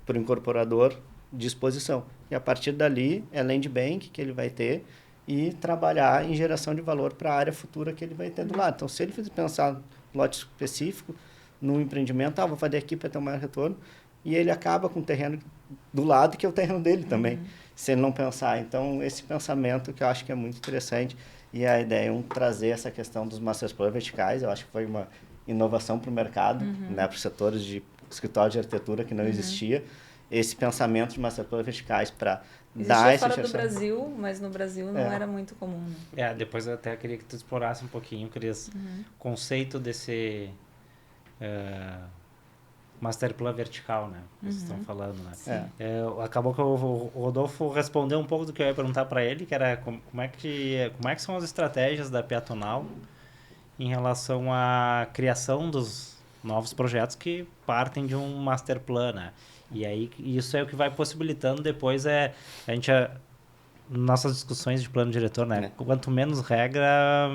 para o incorporador de exposição. E a partir dali, é land bank que ele vai ter e trabalhar em geração de valor para a área futura que ele vai ter do lado. Então, se ele pensar no lote específico, no empreendimento, vou fazer aqui para ter um maior retorno, e ele acaba com o terreno do lado, que é o terreno dele também, se ele não pensar. Então, esse pensamento que eu acho que é muito interessante, e a ideia é trazer essa questão dos master plan verticais, eu acho que foi uma inovação para o mercado, né, para os setores de escritório de arquitetura que não existia, esse pensamento de master plan verticais para dar essa fora do Brasil, mas no Brasil não era muito comum. Né? Depois eu até queria que tu explorasse um pouquinho, Cris, o conceito desse... master plan vertical, né? Vocês estão falando, né? Acabou que o Rodolfo respondeu um pouco do que eu ia perguntar para ele, que era como é que são as estratégias da Piatonal em relação à criação dos novos projetos que partem de um master plan, né? E aí isso é o que vai possibilitando depois nossas discussões de plano diretor, né? Quanto menos regra,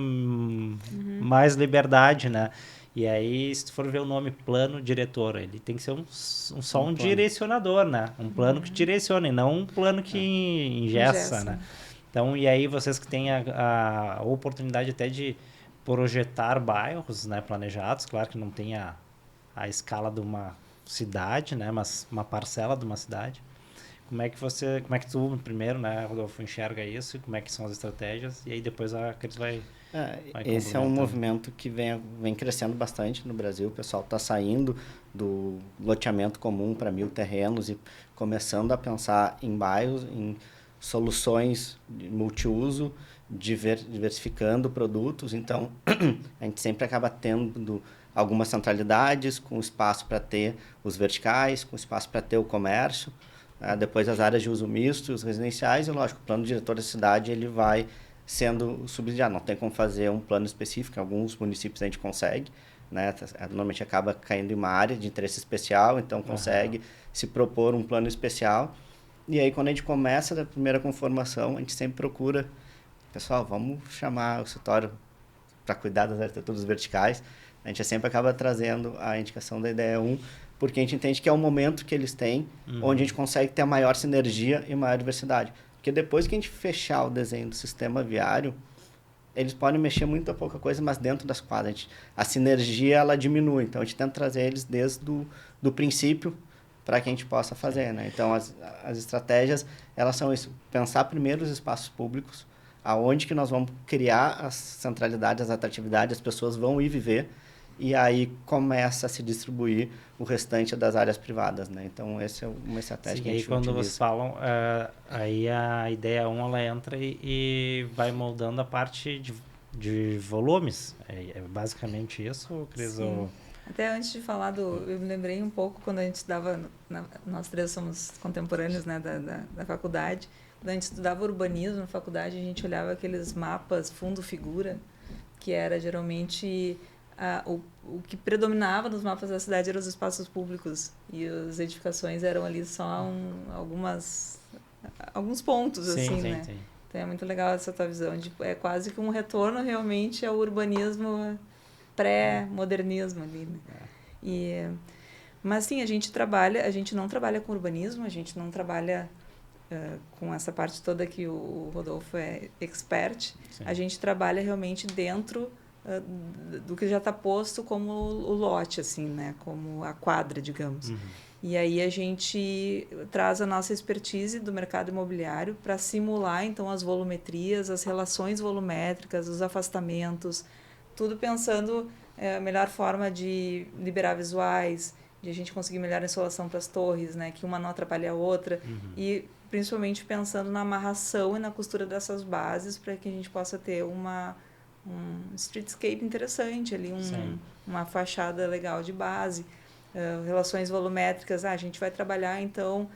mais liberdade, né? E aí, se tu for ver o nome plano diretor, ele tem que ser só um direcionador, né? Um plano que direciona e não um plano que engessa, né? Então, e aí vocês que têm a oportunidade até de projetar bairros, né, planejados, claro que não tem a escala de uma cidade, né? Mas uma parcela de uma cidade. Como é que tu, primeiro, né, Rodolfo, enxerga isso? Como é que são as estratégias? E aí depois a Cris vai Esse é um complementando. movimento que vem crescendo bastante no Brasil. O pessoal está saindo do loteamento comum para 1.000 terrenos e começando a pensar em bairros, em soluções de multiuso, diversificando produtos. Então, a gente sempre acaba tendo algumas centralidades, com espaço para ter os verticais, com espaço para ter o comércio, depois as áreas de uso misto, os residenciais, e lógico, o plano diretor da cidade ele vai sendo subsidiado. Não tem como fazer um plano específico, em alguns municípios a gente consegue, né? Normalmente acaba caindo em uma área de interesse especial, então consegue se propor um plano especial. E aí, quando a gente começa da primeira conformação, a gente sempre procura, pessoal, vamos chamar o escritório para cuidar das arquiteturas verticais. A gente sempre acaba trazendo a indicação da ideia 1, porque a gente entende que é o momento que eles têm, onde a gente consegue ter a maior sinergia e maior diversidade. Porque depois que a gente fechar o desenho do sistema viário, eles podem mexer muito a pouca coisa, mas dentro das quadras. A sinergia, ela diminui. Então, a gente tenta trazer eles desde do princípio para que a gente possa fazer, né? Então, as estratégias, elas são isso. Pensar primeiro os espaços públicos, aonde que nós vamos criar as centralidades, as atratividades, as pessoas vão ir viver, e aí começa a se distribuir o restante das áreas privadas, né? Então, essa é uma estratégia que a gente quando utiliza. vocês falam, aí a ideia 1, ela entra e vai moldando a parte de volumes. É basicamente isso, Cris? Sim. Até antes de falar eu me lembrei um pouco quando a gente estudava, nós três somos contemporâneos, né, da faculdade. Quando a gente estudava urbanismo na faculdade, a gente olhava aqueles mapas fundo-figura, que era geralmente o que predominava nos mapas da cidade eram os espaços públicos, e as edificações eram ali só alguns pontos, sim, assim, sim, né? sim. Então é muito legal essa tua visão, é quase que um retorno realmente ao urbanismo pré-modernismo ali, né? Mas sim, a gente não trabalha com urbanismo, a gente não trabalha com essa parte toda que o Rodolfo é expert. Sim. A gente trabalha realmente dentro do que já está posto como o lote, assim, né? Como a quadra, digamos. E aí a gente traz a nossa expertise do mercado imobiliário para simular, então, as volumetrias, as relações volumétricas, os afastamentos, tudo pensando a melhor forma de liberar visuais, de a gente conseguir melhor insolação para as torres, né? Que uma não atrapalhe a outra. E principalmente pensando na amarração e na costura dessas bases para que a gente possa ter um streetscape interessante ali, uma fachada legal de base. Relações volumétricas, a gente vai trabalhar então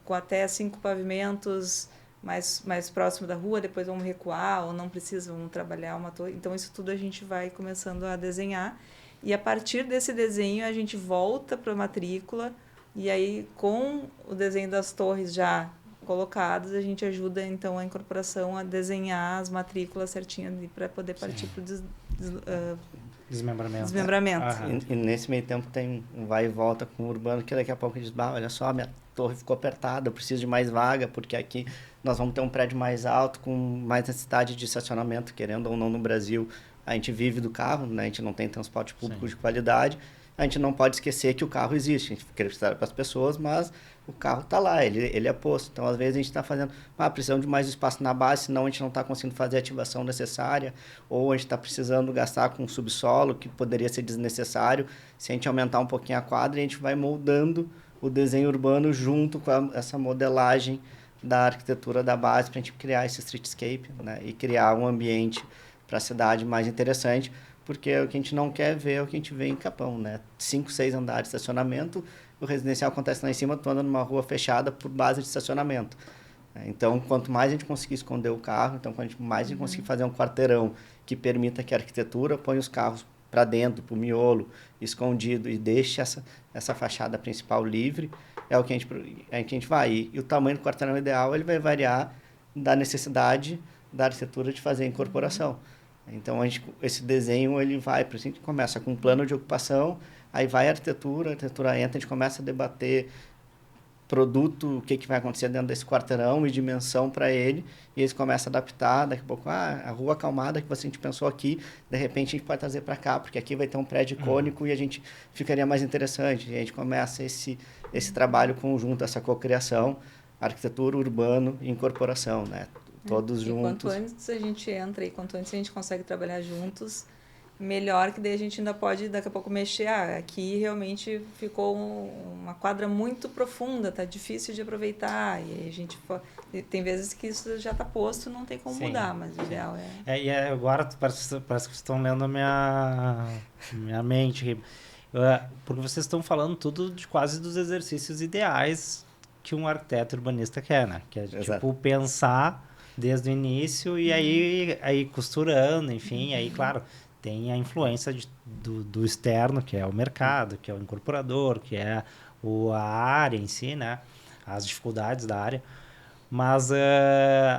com até 5 pavimentos mais próximo da rua, depois vamos recuar, ou não precisa, vamos trabalhar uma torre. Então, isso tudo a gente vai começando a desenhar. E a partir desse desenho, a gente volta para a matrícula, e aí, com o desenho das torres já colocadas, a gente ajuda, então, a incorporação a desenhar as matrículas certinhas para poder partir para o desmembramento. E nesse meio tempo tem um vai e volta com o urbano, que daqui a pouco diz, olha só, minha torre ficou apertada, eu preciso de mais vaga, porque aqui nós vamos ter um prédio mais alto, com mais necessidade de estacionamento, querendo ou não, no Brasil. A gente vive do carro, né? A gente não tem transporte público de qualidade, a gente não pode esquecer que o carro existe, a gente acredita para as pessoas, mas o carro está lá, ele é posto. Então, às vezes, a gente está fazendo, precisamos de mais espaço na base, senão a gente não está conseguindo fazer a ativação necessária, ou a gente está precisando gastar com subsolo, que poderia ser desnecessário. Se a gente aumentar um pouquinho a quadra, a gente vai moldando o desenho urbano junto com essa modelagem da arquitetura da base para a gente criar esse streetscape, né? E criar um ambiente para a cidade mais interessante, porque o que a gente não quer ver é o que a gente vê em Capão, né? 5, 6 andares de estacionamento, o residencial acontece lá em cima, tu anda numa rua fechada por base de estacionamento. Então, quanto mais a gente conseguir esconder o carro, então, quanto mais a gente conseguir fazer um quarteirão que permita que a arquitetura ponha os carros para dentro, para o miolo, escondido, e deixe essa fachada principal livre, é o que a gente vai. E o tamanho do quarteirão ideal ele vai variar da necessidade da arquitetura de fazer a incorporação. Então, esse desenho ele vai, por exemplo, a gente começa com um plano de ocupação, aí vai a arquitetura entra, a gente começa a debater produto, o que vai acontecer dentro desse quarteirão e dimensão para ele, e eles começam a adaptar, daqui a pouco, a rua acalmada que a gente pensou aqui, de repente a gente pode trazer para cá, porque aqui vai ter um prédio icônico e a gente ficaria mais interessante. E a gente começa esse trabalho conjunto, essa cocriação, arquitetura, urbano e incorporação, né? Todos juntos. Quanto antes a gente entra e quanto antes a gente consegue trabalhar juntos, melhor, que daí a gente ainda pode daqui a pouco mexer. Aqui realmente ficou uma quadra muito profunda, tá difícil de aproveitar. E aí a gente tem vezes que isso já está posto, não tem como mudar, mas o ideal é... E agora parece que estão lendo a minha mente. Porque vocês estão falando tudo de quase dos exercícios ideais que um arquiteto urbanista quer, né? Que é tipo pensar desde o início e aí costurando, enfim, aí claro, tem a influência do externo, que é o mercado, que é o incorporador, que é a área em si, né? As dificuldades da área. Mas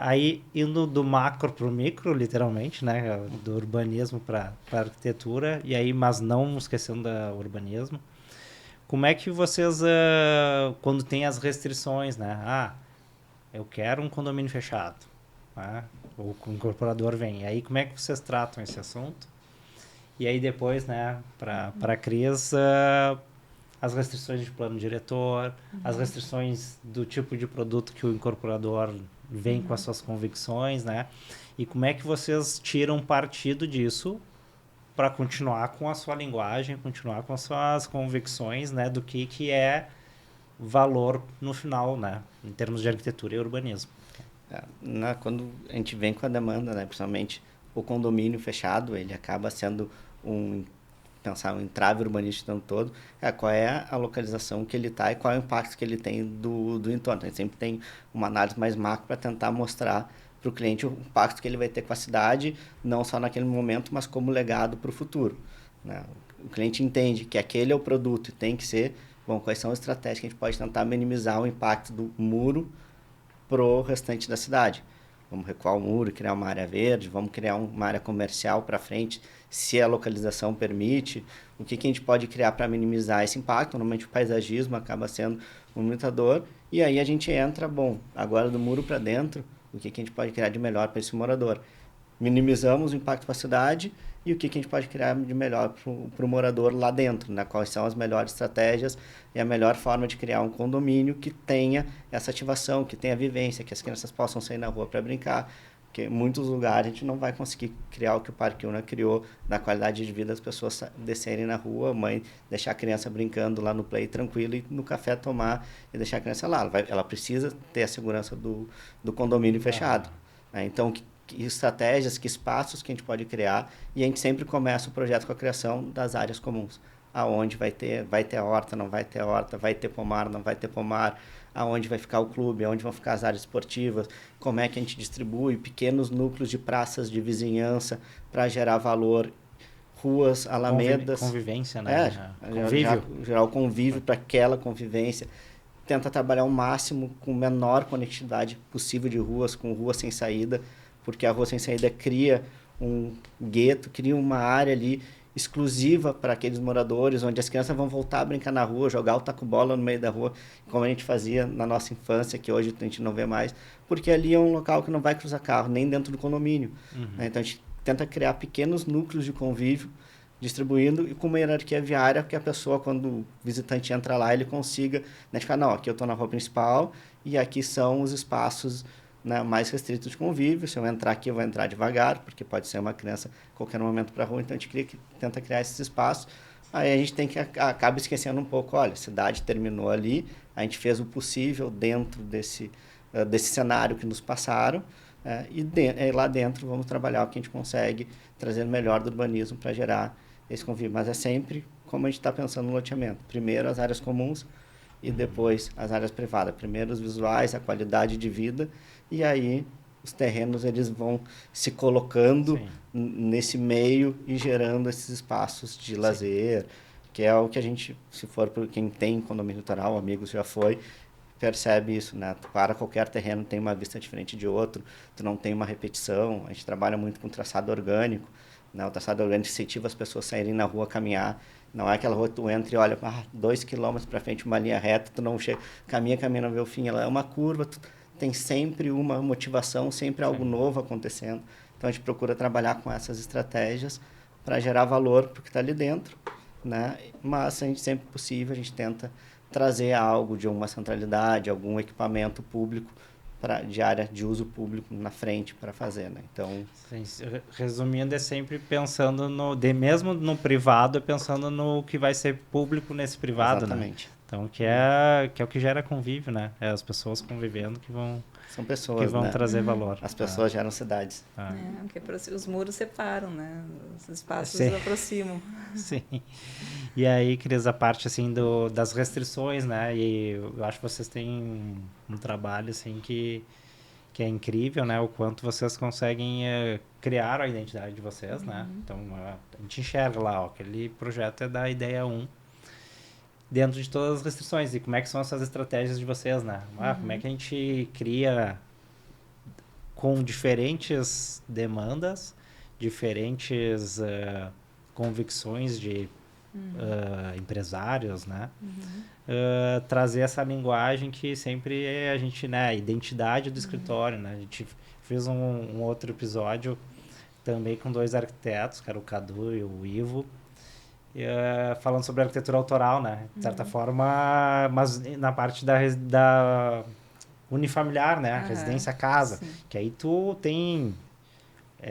aí indo do macro para o micro, literalmente, né? Do urbanismo para a arquitetura, e aí, mas não esquecendo do urbanismo. Como é que vocês, quando tem as restrições, né? Eu quero um condomínio fechado. Né? O incorporador vem. E aí, como é que vocês tratam esse assunto? E aí depois, né, para a Cris, as restrições de plano diretor, as restrições do tipo de produto que o incorporador vem com as suas convicções, né? E como é que vocês tiram partido disso para continuar com a sua linguagem, continuar com as suas convicções, né, do que é valor no final, né, em termos de arquitetura e urbanismo. Quando a gente vem com a demanda, né, principalmente o condomínio fechado, ele acaba sendo um entrave urbanístico o tempo todo, qual é a localização que ele está e qual é o impacto que ele tem do entorno. A gente sempre tem uma análise mais macro para tentar mostrar para o cliente o impacto que ele vai ter com a cidade, não só naquele momento, mas como legado para o futuro. Né? O cliente entende que aquele é o produto e tem que ser, quais são as estratégias que a gente pode tentar minimizar o impacto do muro para o restante da cidade. Vamos recuar o muro, criar uma área verde, vamos criar uma área comercial para frente, se a localização permite. O que a gente pode criar para minimizar esse impacto? Normalmente o paisagismo acaba sendo um limitador. E aí a gente entra, agora do muro para dentro, o que a gente pode criar de melhor para esse morador? Minimizamos o impacto para a cidade e o que a gente pode criar de melhor para o morador lá dentro, né? Quais são as melhores estratégias e a melhor forma de criar um condomínio que tenha essa ativação, que tenha vivência, que as crianças possam sair na rua para brincar, porque em muitos lugares a gente não vai conseguir criar o que o Parque Una criou na qualidade de vida das pessoas descerem na rua, a mãe deixar a criança brincando lá no play tranquilo e no café tomar e deixar a criança lá. Ela precisa ter a segurança do condomínio fechado. Né? Então, que estratégias, que espaços que a gente pode criar, e a gente sempre começa o projeto com a criação das áreas comuns. Aonde vai ter horta, não vai ter horta, vai ter pomar, não vai ter pomar, aonde vai ficar o clube, aonde vão ficar as áreas esportivas, como é que a gente distribui pequenos núcleos de praças de vizinhança para gerar valor, ruas, alamedas. Convivência, né? Gerar o convívio para aquela convivência. Tenta trabalhar ao máximo com a menor conectividade possível de ruas, com ruas sem saída, porque a rua sem saída cria um gueto, cria uma área ali exclusiva para aqueles moradores, onde as crianças vão voltar a brincar na rua, jogar o taco-bola no meio da rua, como a gente fazia na nossa infância, que hoje a gente não vê mais, porque ali é um local que não vai cruzar carro, nem dentro do condomínio. Né? Então a gente tenta criar pequenos núcleos de convívio, distribuindo e com uma hierarquia viária, que a pessoa, quando o visitante entra lá, ele consiga, né, ficar, não, aqui eu estou na rua principal e aqui são os espaços, né, mais restritos de convívio. Se eu entrar aqui, eu vou entrar devagar, porque pode ser uma criança a qualquer momento para a rua, então a gente tenta criar esses espaços. Aí a gente acaba esquecendo um pouco, olha, a cidade terminou ali, a gente fez o possível dentro desse cenário que nos passaram, e lá dentro vamos trabalhar o que a gente consegue trazer o melhor do urbanismo para gerar esse convívio. Mas é sempre como a gente está pensando no loteamento. Primeiro as áreas comuns e depois as áreas privadas. Primeiro os visuais, a qualidade de vida, e aí os terrenos eles vão se colocando nesse meio e gerando esses espaços de lazer, que é o que a gente, se for por quem tem condomínio litoral, amigos já foi, percebe isso, né? Para qualquer terreno tem uma vista diferente de outro, tu não tem uma repetição. A gente trabalha muito com traçado orgânico, né? O traçado orgânico incentiva as pessoas a saírem na rua caminhar Não é aquela rua que tu entra e olha 2 quilômetros para frente, uma linha reta, tu não chega, caminha, não vê o fim. Ela é uma curva, tu tem sempre uma motivação, sempre algo novo acontecendo. Então, a gente procura trabalhar com essas estratégias para gerar valor para o que está ali dentro, né? Mas, sempre possível, a gente tenta trazer algo de alguma centralidade, algum equipamento público de área de uso público na frente para fazer, né? Então, resumindo, é sempre pensando mesmo no privado, é pensando no que vai ser público nesse privado, exatamente. Né? Então, que é o que gera convívio, né? É as pessoas convivendo que vão... São pessoas, que vão né? trazer valor. As pessoas geram cidades. Porque os muros separam, né? Os espaços Sim. aproximam. Sim. E aí, Cris, a parte assim das restrições, né? E eu acho que vocês têm um trabalho assim que é incrível, né? O quanto vocês conseguem criar a identidade de vocês, né? Então, a gente enxerga lá, ó, aquele projeto é da ideia 1, dentro de todas as restrições. E como é que são essas estratégias de vocês, né? Como é que a gente cria com diferentes demandas, diferentes convicções de empresários, né? Trazer essa linguagem que sempre a gente, né? A identidade do escritório, né? A gente fez um outro episódio também com 2 arquitetos, que era o Cadu e o Ivo, falando sobre arquitetura autoral, né? De certa forma, mas na parte da unifamiliar, né? Residência casa, sim. que aí tu tem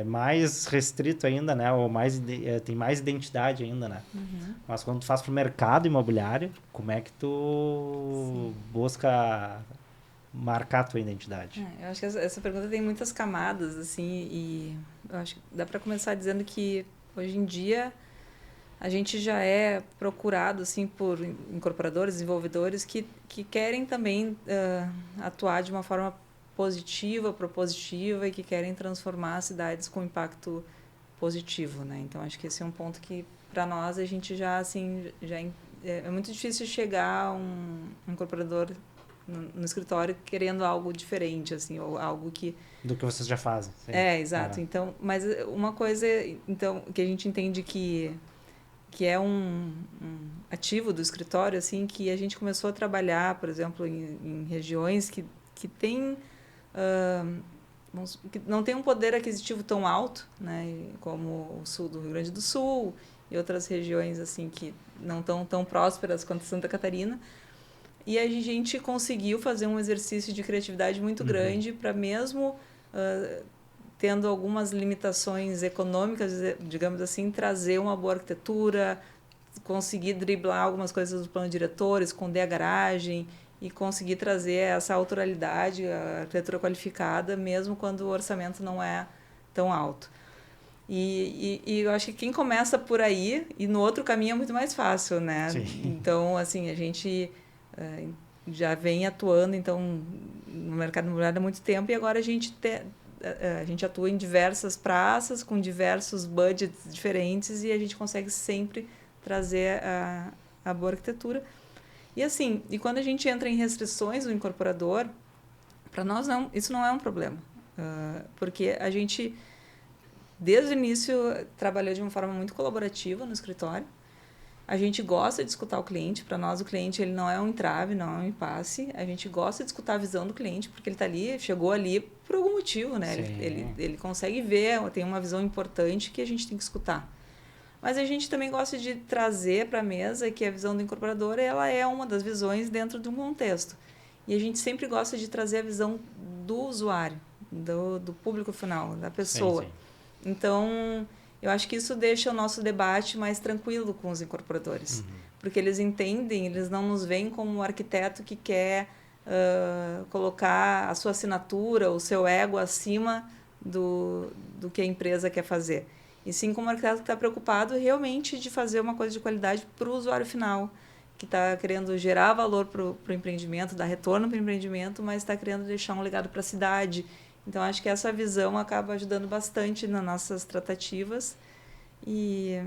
mais restrito ainda, né? Ou tem mais identidade ainda, né? Mas quando tu faz pro mercado imobiliário, como é que tu busca marcar a tua identidade? Eu acho que essa pergunta tem muitas camadas, assim, e eu acho que dá para começar dizendo que hoje em dia a gente já é procurado, assim, por incorporadores, desenvolvedores que querem também atuar de uma forma positiva, propositiva e que querem transformar as cidades com impacto positivo, né? Então, acho que esse é um ponto que, para nós, a gente já, assim, é muito difícil chegar um incorporador no escritório querendo algo diferente, assim, ou algo que... Do que vocês já fazem. Sim. Exato. Então, mas uma coisa, então, que a gente entende que é um ativo do escritório, assim, que a gente começou a trabalhar, por exemplo, em regiões que tem... que não tem um poder aquisitivo tão alto, né, como o sul do Rio Grande do Sul e outras regiões assim que não estão tão prósperas quanto Santa Catarina. E a gente conseguiu fazer um exercício de criatividade muito grande para mesmo tendo algumas limitações econômicas, digamos assim, trazer uma boa arquitetura, conseguir driblar algumas coisas do plano diretor, esconder a garagem e conseguir trazer essa autoralidade, a arquitetura qualificada, mesmo quando o orçamento não é tão alto. E eu acho que quem começa por aí, e no outro caminho é muito mais fácil, né? Sim. Então, assim, a gente já vem atuando então, no mercado imobiliário há muito tempo e agora a gente atua em diversas praças, com diversos budgets diferentes e a gente consegue sempre trazer a boa arquitetura. E assim, e quando a gente entra em restrições do incorporador, para nós isso não é um problema, porque a gente, desde o início, trabalhou de uma forma muito colaborativa no escritório. A gente gosta de escutar o cliente. Para nós, o cliente ele não é um entrave, não é um impasse. A gente gosta de escutar a visão do cliente, porque ele está ali, chegou ali por algum motivo, né? Ele consegue ver, tem uma visão importante que a gente tem que escutar. Mas a gente também gosta de trazer para a mesa que a visão do incorporador ela é uma das visões dentro de um contexto. E a gente sempre gosta de trazer a visão do usuário, do público final, da pessoa. Sim. Então, eu acho que isso deixa o nosso debate mais tranquilo com os incorporadores. Porque eles entendem, eles não nos veem como um arquiteto que quer colocar a sua assinatura, o seu ego acima do que a empresa quer fazer. E sim como um arquiteto que está preocupado realmente de fazer uma coisa de qualidade para o usuário final, que está querendo gerar valor para o empreendimento, dar retorno para o empreendimento, mas está querendo deixar um legado para a cidade. Então, acho que essa visão acaba ajudando bastante nas nossas tratativas. E,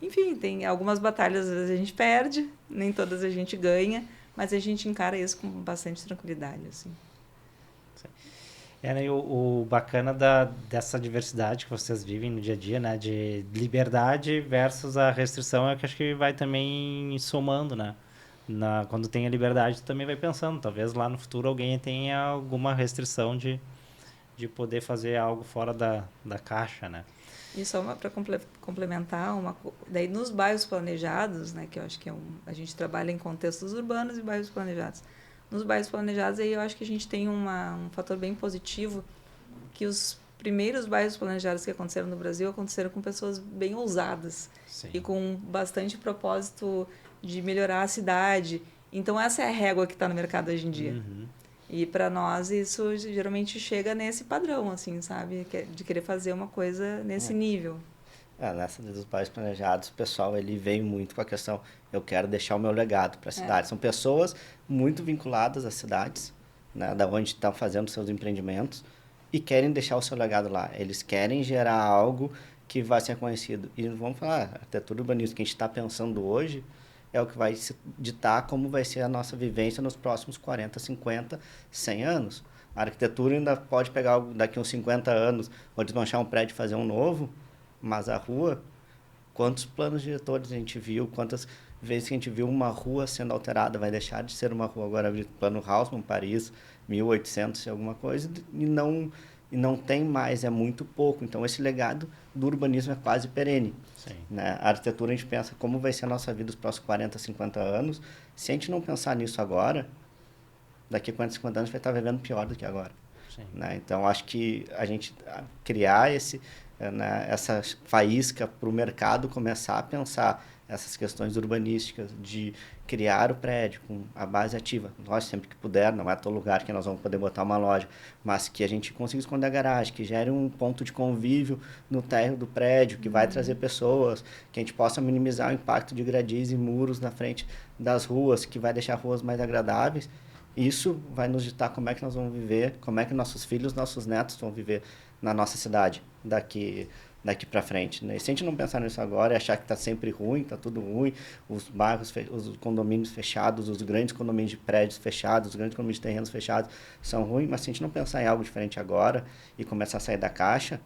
enfim, tem algumas batalhas, às vezes a gente perde, nem todas a gente ganha, mas a gente encara isso com bastante tranquilidade, assim. Né, o bacana dessa diversidade que vocês vivem no dia a dia, né? De liberdade versus a restrição, é que acho que vai também somando, né? Quando tem a liberdade, tu também vai pensando. Talvez lá no futuro alguém tenha alguma restrição de poder fazer algo fora da caixa, né? E só para complementar, daí nos bairros planejados, né, que eu acho que a gente trabalha em contextos urbanos e bairros planejados. Nos bairros planejados, aí eu acho que a gente tem um fator bem positivo, que os primeiros bairros planejados que aconteceram no Brasil aconteceram com pessoas bem ousadas. Sim. E com bastante propósito de melhorar a cidade. Então, essa é a régua que está no mercado hoje em dia. Uhum. E para nós isso geralmente chega nesse padrão, assim, sabe? De querer fazer uma coisa nesse nível. Nessa dos bairros planejados, o pessoal ele veio muito com a questão, eu quero deixar o meu legado para a cidade. São pessoas muito vinculadas às cidades, né, da onde estão fazendo seus empreendimentos e querem deixar o seu legado lá. Eles querem gerar algo que vai ser conhecido. E vamos falar, a arquitetura urbanística que a gente está pensando hoje é o que vai ditar como vai ser a nossa vivência nos próximos 40, 50, 100 anos. A arquitetura ainda pode pegar daqui uns 50 anos, ou desmanchar um prédio e fazer um novo, mas a rua, quantos planos diretores a gente viu, quantas vezes que a gente viu uma rua sendo alterada, vai deixar de ser uma rua agora, plano Haussmann, Paris, 1800 e alguma coisa, e não tem mais, é muito pouco. Então, esse legado do urbanismo é quase perene. Sim. Né? A arquitetura, a gente pensa como vai ser a nossa vida nos próximos 40, 50 anos. Se a gente não pensar nisso agora, daqui a 40, 50 anos vai estar vivendo pior do que agora. Sim. Né? Então, acho que a gente criar essa faísca para o mercado começar a pensar essas questões urbanísticas, de criar o prédio com a base ativa. Nós, sempre que puder, não é todo lugar que nós vamos poder botar uma loja, mas que a gente consiga esconder a garagem, que gere um ponto de convívio no térreo do prédio, que vai trazer pessoas, que a gente possa minimizar o impacto de gradis e muros na frente das ruas, que vai deixar ruas mais agradáveis. Isso vai nos ditar como é que nós vamos viver, como é que nossos filhos, nossos netos vão viver na nossa cidade daqui para frente, né? E se a gente não pensar nisso agora e achar que está sempre ruim, está tudo ruim, os bairros, os condomínios fechados, os grandes condomínios de prédios fechados, os grandes condomínios de terrenos fechados são ruins, mas se a gente não pensar em algo diferente agora e começar a sair da caixa,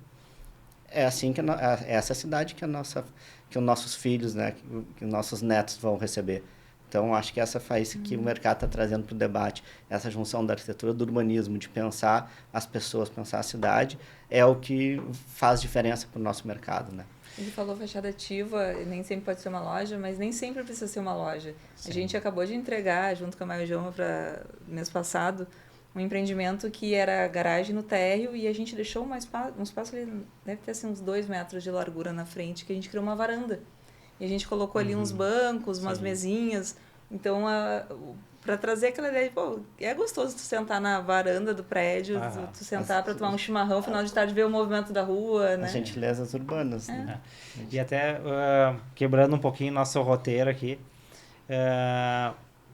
é assim que essa cidade que os nossos filhos, né, que os nossos netos vão receber. Então, acho que essa faísca que o mercado está trazendo para o debate, essa junção da arquitetura do urbanismo, de pensar as pessoas, pensar a cidade, é o que faz diferença para o nosso mercado, né? Ele falou fachada ativa, nem sempre pode ser uma loja, mas nem sempre precisa ser uma loja. Sim. A gente acabou de entregar, junto com a Maio Joma, para mês passado, um empreendimento que era garagem no térreo e a gente deixou um espaço ali, deve ter assim, uns 2 metros de largura na frente, que a gente criou uma varanda. E a gente colocou ali uns bancos, umas mesinhas. Então, para trazer aquela ideia de, pô, é gostoso tu sentar na varanda do prédio, tu sentar para tomar um chimarrão, final de tarde, ver o movimento da rua, né? As gentilezas urbanas, né? E até, quebrando um pouquinho nosso roteiro aqui,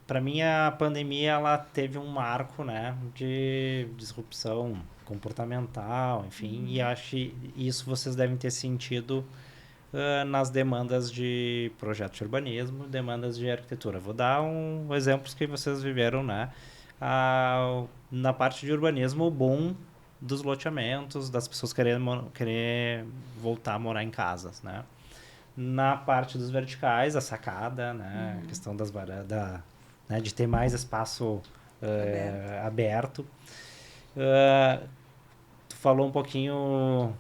para mim a pandemia, ela teve um marco, né, de disrupção comportamental, enfim, e acho que isso vocês devem ter sentido nas demandas de projetos de urbanismo, demandas de arquitetura. Vou dar exemplos que vocês viveram, né? Na parte de urbanismo, o boom dos loteamentos, das pessoas querer voltar a morar em casas, né? Na parte dos verticais, a sacada, né? A questão das varandas, né? De ter mais espaço aberto. Tu falou um pouquinho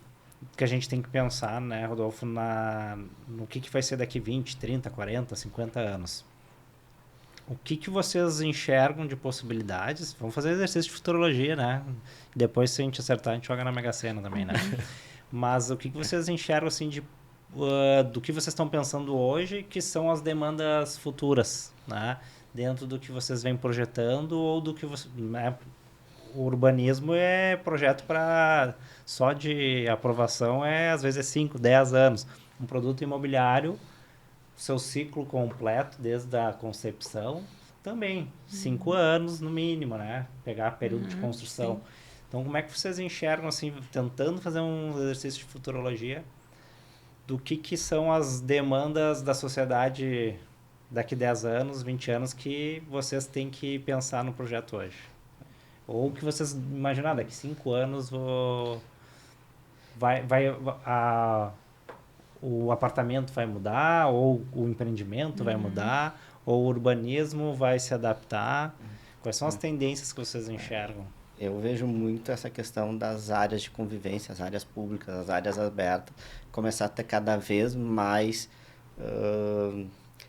que a gente tem que pensar, né, Rodolfo, no que vai ser daqui 20, 30, 40, 50 anos. O que vocês enxergam de possibilidades? Vamos fazer exercício de futurologia, né? Depois, se a gente acertar, a gente joga na Mega Sena também, né? Mas o que vocês enxergam, assim, do que vocês estão pensando hoje, que são as demandas futuras, né? Dentro do que vocês vêm projetando ou do que você... Né? O urbanismo é projeto para só de aprovação, às vezes é 5, 10 anos. Um produto imobiliário, seu ciclo completo, desde a concepção, também 5 anos no mínimo, né? Pegar período de construção. Sim. Então, como é que vocês enxergam, assim, tentando fazer um exercício de futurologia, do que são as demandas da sociedade daqui 10 anos, 20 anos, que vocês têm que pensar no projeto hoje? Ou que vocês imaginaram, daqui 5 anos o apartamento vai mudar, ou o empreendimento vai mudar, ou o urbanismo vai se adaptar. Quais são as tendências que vocês enxergam? Eu vejo muito essa questão das áreas de convivência, as áreas públicas, as áreas abertas, começar a ter cada vez mais,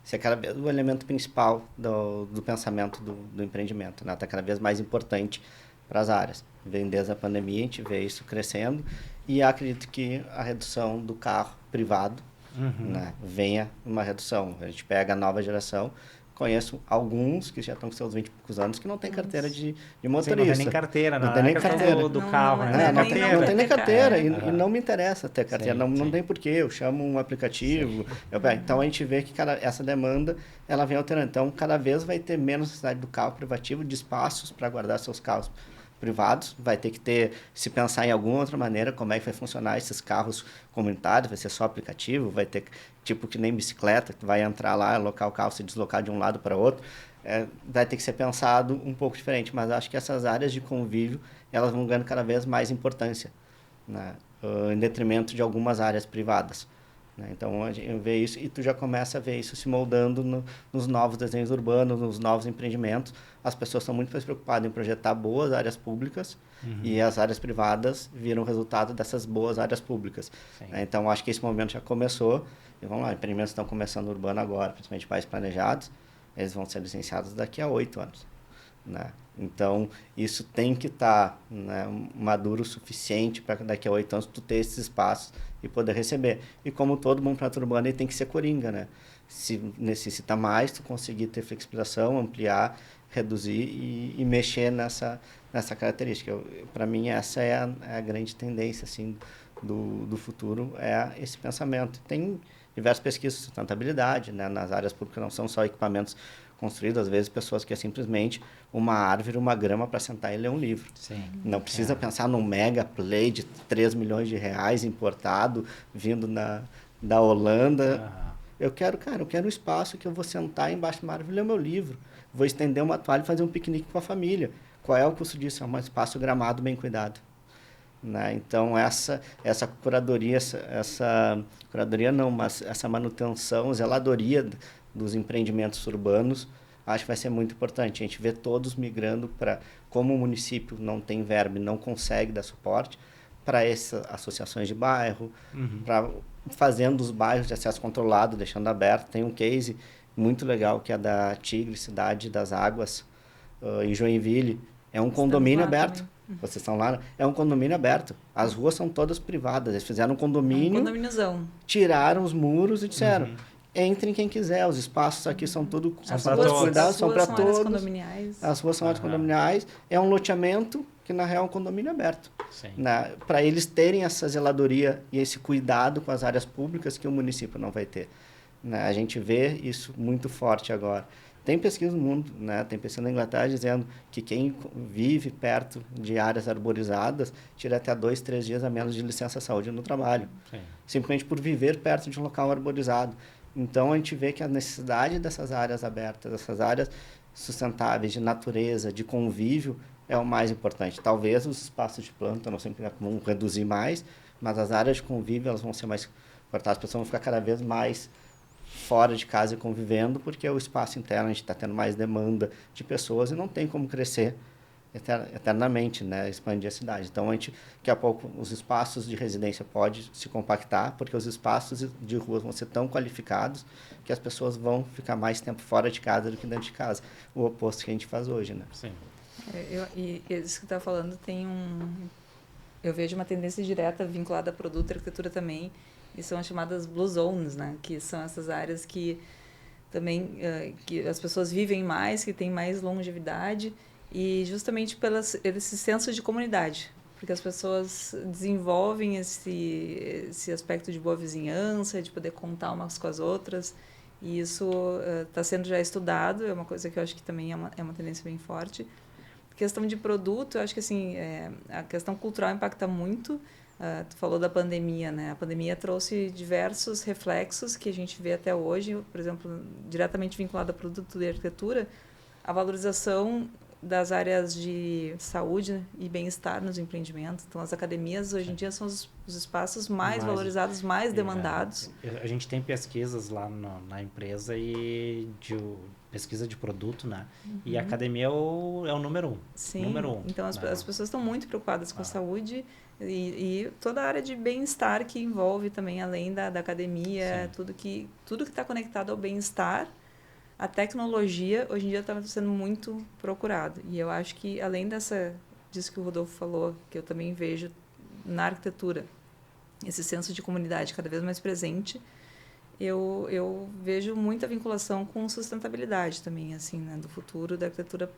ser cada vez o elemento principal do pensamento do empreendimento, né? Tá cada vez mais importante para as áreas. Vem desde a pandemia, a gente vê isso crescendo e acredito que a redução do carro privado, né, venha uma redução. A gente pega a nova geração, conheço alguns que já estão com seus 20 e poucos anos que não tem carteira de motorista. Sim, não tem nem carteira, não tem nem carteira do carro, né? Não tem nem carteira e não me interessa ter carteira, Sim, não tem porquê, eu chamo um aplicativo. Então a gente vê que essa demanda ela vem alterando. Então cada vez vai ter menos necessidade do carro privativo, de espaços para guardar seus carros privados, vai ter que se pensar em alguma outra maneira como é que vai funcionar esses carros comunitários, vai ser só aplicativo, vai ter tipo que nem bicicleta, que vai entrar lá, alocar o carro, se deslocar de um lado para outro, vai ter que ser pensado um pouco diferente, mas acho que essas áreas de convívio, elas vão ganhando cada vez mais importância, né? Em detrimento de algumas áreas privadas. Né? Então, a gente vê isso e tu já começa a ver isso se moldando nos novos desenhos urbanos, nos novos empreendimentos. As pessoas estão muito mais preocupadas em projetar boas áreas públicas e as áreas privadas viram o resultado dessas boas áreas públicas. Então, acho que esse momento já começou. E vamos lá, empreendimentos estão começando urbano agora, principalmente mais planejados. Eles vão ser licenciados daqui a 8 anos. Né? Então, isso tem que estar maduro o suficiente para daqui a 8 anos tu ter esses espaços e poder receber. E como todo bom projeto urbano, ele tem que ser coringa, né? Se necessita mais, tu conseguir ter flexibilização, ampliar, reduzir e mexer nessa característica. Para mim, essa é a grande tendência assim, do futuro, é esse pensamento. Tem diversas pesquisas de sustentabilidade, né? Nas áreas públicas não são só equipamentos construídos, às vezes pessoas que é simplesmente uma árvore, uma grama para sentar e ler um livro. Sim. Não precisa pensar num mega play de 3 milhões de reais importado, vindo da Holanda. Eu quero um espaço que eu vou sentar embaixo de uma árvore e ler o meu livro. Vou estender uma toalha e fazer um piquenique com a família. Qual é o custo disso? É um espaço gramado bem cuidado. Né? Então, essa curadoria, mas essa manutenção, zeladoria dos empreendimentos urbanos, acho que vai ser muito importante. A gente vê todos migrando para, como o município não tem verba e não consegue dar suporte, para essas associações de bairro, para fazendo os bairros de acesso controlado, deixando aberto. Tem um case muito legal que é da Tigre, Cidade das Águas, em Joinville. É um condomínio aberto. Vocês estão lá? É um condomínio aberto. As ruas são todas privadas. Eles fizeram um condomínio, condomíniozão. Tiraram os muros e disseram, entrem quem quiser. Os espaços aqui são tudo cuidados, são para todos. As ruas são áreas condominiais. É um loteamento que, na real, é um condomínio aberto. Para eles terem essa zeladoria e esse cuidado com as áreas públicas que o município não vai ter. Né? A gente vê isso muito forte agora. Tem pesquisa no mundo, né? Tem pesquisa na Inglaterra dizendo que quem vive perto de áreas arborizadas tira até 2, 3 dias a menos de licença saúde no trabalho. Simplesmente por viver perto de um local arborizado. Então, a gente vê que a necessidade dessas áreas abertas, dessas áreas sustentáveis, de natureza, de convívio, é o mais importante. Talvez os espaços de planta não sempre vão reduzir mais, mas as áreas de convívio elas vão ser mais cortadas. As pessoas vão ficar cada vez mais fora de casa e convivendo, porque o espaço interno, a gente está tendo mais demanda de pessoas e não tem como crescer eternamente, né? Expandir a cidade. Então, daqui a pouco, os espaços de residência podem se compactar, porque os espaços de rua vão ser tão qualificados que as pessoas vão ficar mais tempo fora de casa do que dentro de casa. O oposto que a gente faz hoje, né? Sim. E isso que está falando eu vejo uma tendência direta vinculada a produto e arquitetura também, e são as chamadas blue zones, né? Que são essas áreas que também que as pessoas vivem mais, que têm mais longevidade, e justamente esse senso de comunidade, porque as pessoas desenvolvem esse aspecto de boa vizinhança, de poder contar umas com as outras, e isso está sendo já estudado, é uma coisa que eu acho que também é uma tendência bem forte. Questão de produto, eu acho que assim, a questão cultural impacta muito. Tu falou da pandemia, né? A pandemia trouxe diversos reflexos que a gente vê até hoje, por exemplo, diretamente vinculado a produto de arquitetura, a valorização das áreas de saúde e bem-estar nos empreendimentos. Então, as academias, hoje em dia, são os espaços mais valorizados, mais demandados. A gente tem pesquisas lá na empresa e pesquisa de produto, né? E a academia é o número 1. Sim, número 1, então as pessoas estão muito preocupadas com a saúde e toda a área de bem-estar que envolve também, além da academia, tudo que está conectado ao bem-estar. A tecnologia, hoje em dia, está sendo muito procurado. E eu acho que, além disso que o Rodolfo falou, que eu também vejo na arquitetura, esse senso de comunidade cada vez mais presente, eu vejo muita vinculação com sustentabilidade também, assim, né, do futuro da arquitetura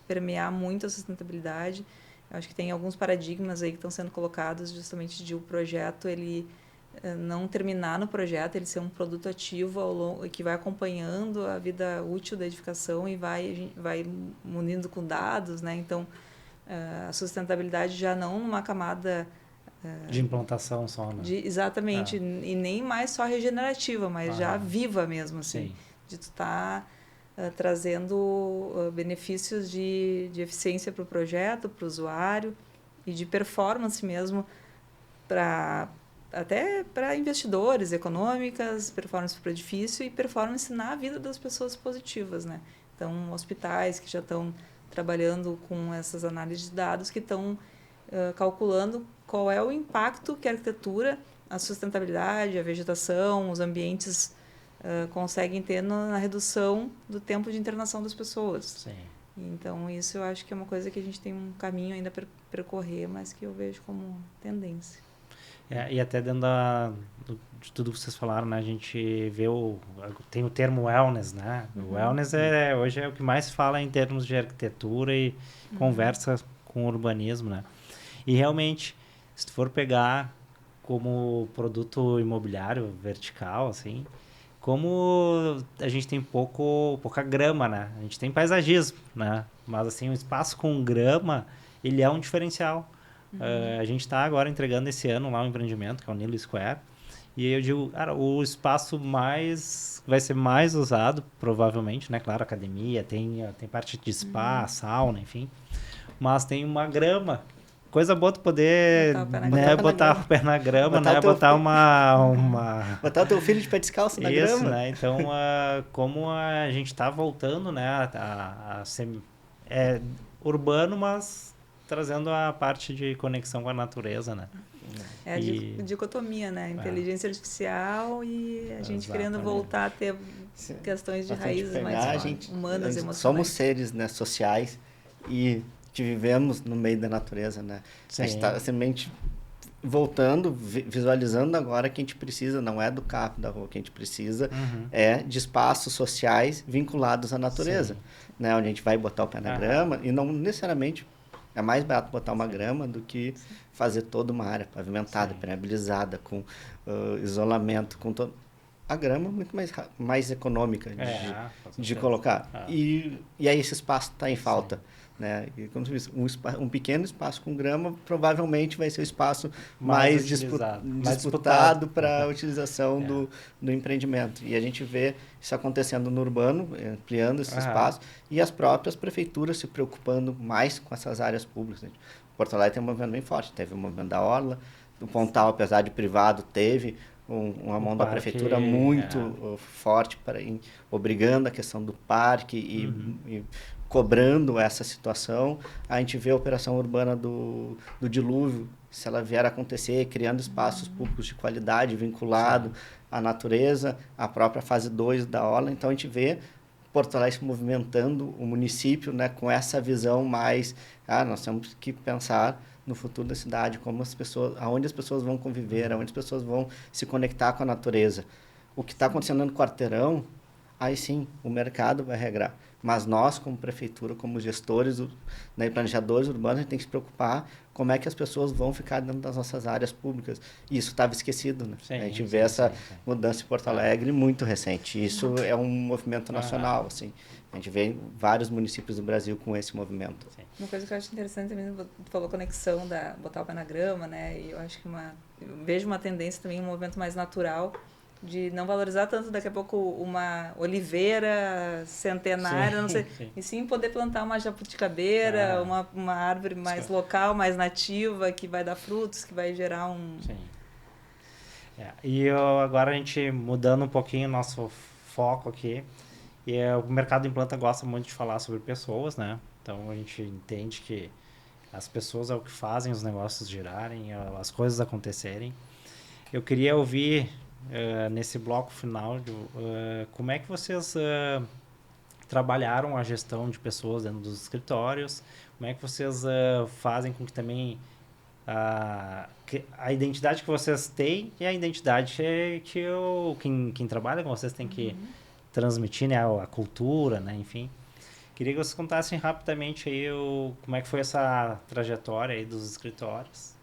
permear muito a sustentabilidade. Eu acho que tem alguns paradigmas aí que estão sendo colocados justamente de o projeto, ele não terminar no projeto, ele ser um produto ativo ao longo, que vai acompanhando a vida útil da edificação e vai munindo com dados, né? Então, a sustentabilidade já não numa camada de implantação só, né? Exatamente, e nem mais só regenerativa, mas já viva mesmo, assim. Sim. De tu estar trazendo benefícios de eficiência para o projeto, para o usuário, e de performance mesmo até para investidores, econômicas, performance para o edifício e performance na vida das pessoas positivas, né? Então, hospitais que já estão trabalhando com essas análises de dados, que estão calculando qual é o impacto que a arquitetura, a sustentabilidade, a vegetação, os ambientes conseguem ter na redução do tempo de internação das pessoas. Sim. Então, isso eu acho que é uma coisa que a gente tem um caminho ainda para percorrer, mas que eu vejo como tendência. E até dentro de tudo que vocês falaram, né? A gente vê tem o termo wellness, né? O wellness hoje é o que mais se fala em termos de arquitetura e conversa com o urbanismo, né? E realmente, se tu for pegar como produto imobiliário vertical, assim, como a gente tem pouca grama, né? A gente tem paisagismo, né? Mas assim, o espaço com grama, ele é um diferencial. A gente está agora entregando esse ano lá um empreendimento, que é o Nilo Square. E eu digo, cara, o espaço vai ser mais usado, provavelmente, né? Claro, academia, tem parte de spa, sauna, enfim. Mas tem uma grama. Coisa boa tu poder botar o pé na grama, né? Botar botar o teu filho de pé descalço na grama. Isso, né? Então, como a gente está voltando, né? A ser urbano, mas trazendo a parte de conexão com a natureza, né? É a dicotomia, né? Inteligência artificial e a gente querendo voltar a ter questões de raízes mais humanas, emocionais. Somos seres, né, sociais e que vivemos no meio da natureza, né? Sim. A gente está simplesmente voltando, visualizando agora que a gente precisa, não é do carro, da rua, que a gente precisa é de espaços sociais vinculados à natureza, né? Onde a gente vai botar o pé na grama e não necessariamente é mais barato botar uma grama do que fazer toda uma área pavimentada, permeabilizada, com isolamento, com todo... A grama é muito mais econômica de colocar. E aí esse espaço está em falta. Né? E, como você disse, um pequeno espaço com grama provavelmente vai ser o espaço mais disputado para a utilização do empreendimento. E a gente vê isso acontecendo no urbano, ampliando esse espaço, e as próprias prefeituras se preocupando mais com essas áreas públicas. Né? Porto Alegre tem um movimento bem forte, teve o movimento da Orla, o Pontal, apesar de privado, teve uma mão da prefeitura muito forte obrigando a questão do parque e cobrando essa situação. A gente vê a operação urbana do dilúvio, se ela vier a acontecer, criando espaços públicos de qualidade, vinculado à natureza, a própria fase 2 da Orla. Então, a gente vê Porto Alegre se movimentando, o município, né, com essa visão mais... nós temos que pensar no futuro da cidade, aonde as pessoas vão conviver, aonde as pessoas vão se conectar com a natureza. O que está acontecendo no quarteirão, aí sim, o mercado vai regrar. Mas nós, como prefeitura, como gestores, né, planejadores urbanos, a gente tem que se preocupar como é que as pessoas vão ficar dentro das nossas áreas públicas. E isso estava esquecido, né? A gente vê essa mudança em Porto Alegre muito recente. Isso é um movimento nacional, assim. A gente vê vários municípios do Brasil com esse movimento. Uma coisa que eu acho interessante também, tu falou conexão botar o pé na grama, né? E eu acho que eu vejo uma tendência também, um movimento mais natural de não valorizar tanto daqui a pouco uma oliveira centenária, não sei, e sim poder plantar uma jabuticabeira, uma árvore mais local, mais nativa, que vai dar frutos, que vai gerar um... Sim. E agora a gente mudando um pouquinho o nosso foco aqui, o mercado em planta gosta muito de falar sobre pessoas, né? Então a gente entende que as pessoas é o que fazem os negócios girarem, as coisas acontecerem. Eu queria ouvir nesse bloco final como é que vocês trabalharam a gestão de pessoas dentro dos escritórios, como é que vocês fazem com que também a identidade que vocês têm e a identidade que quem trabalha com vocês tem que transmitir, né, a cultura, né, enfim. Queria que vocês contassem rapidamente aí como é que foi essa trajetória aí dos escritórios.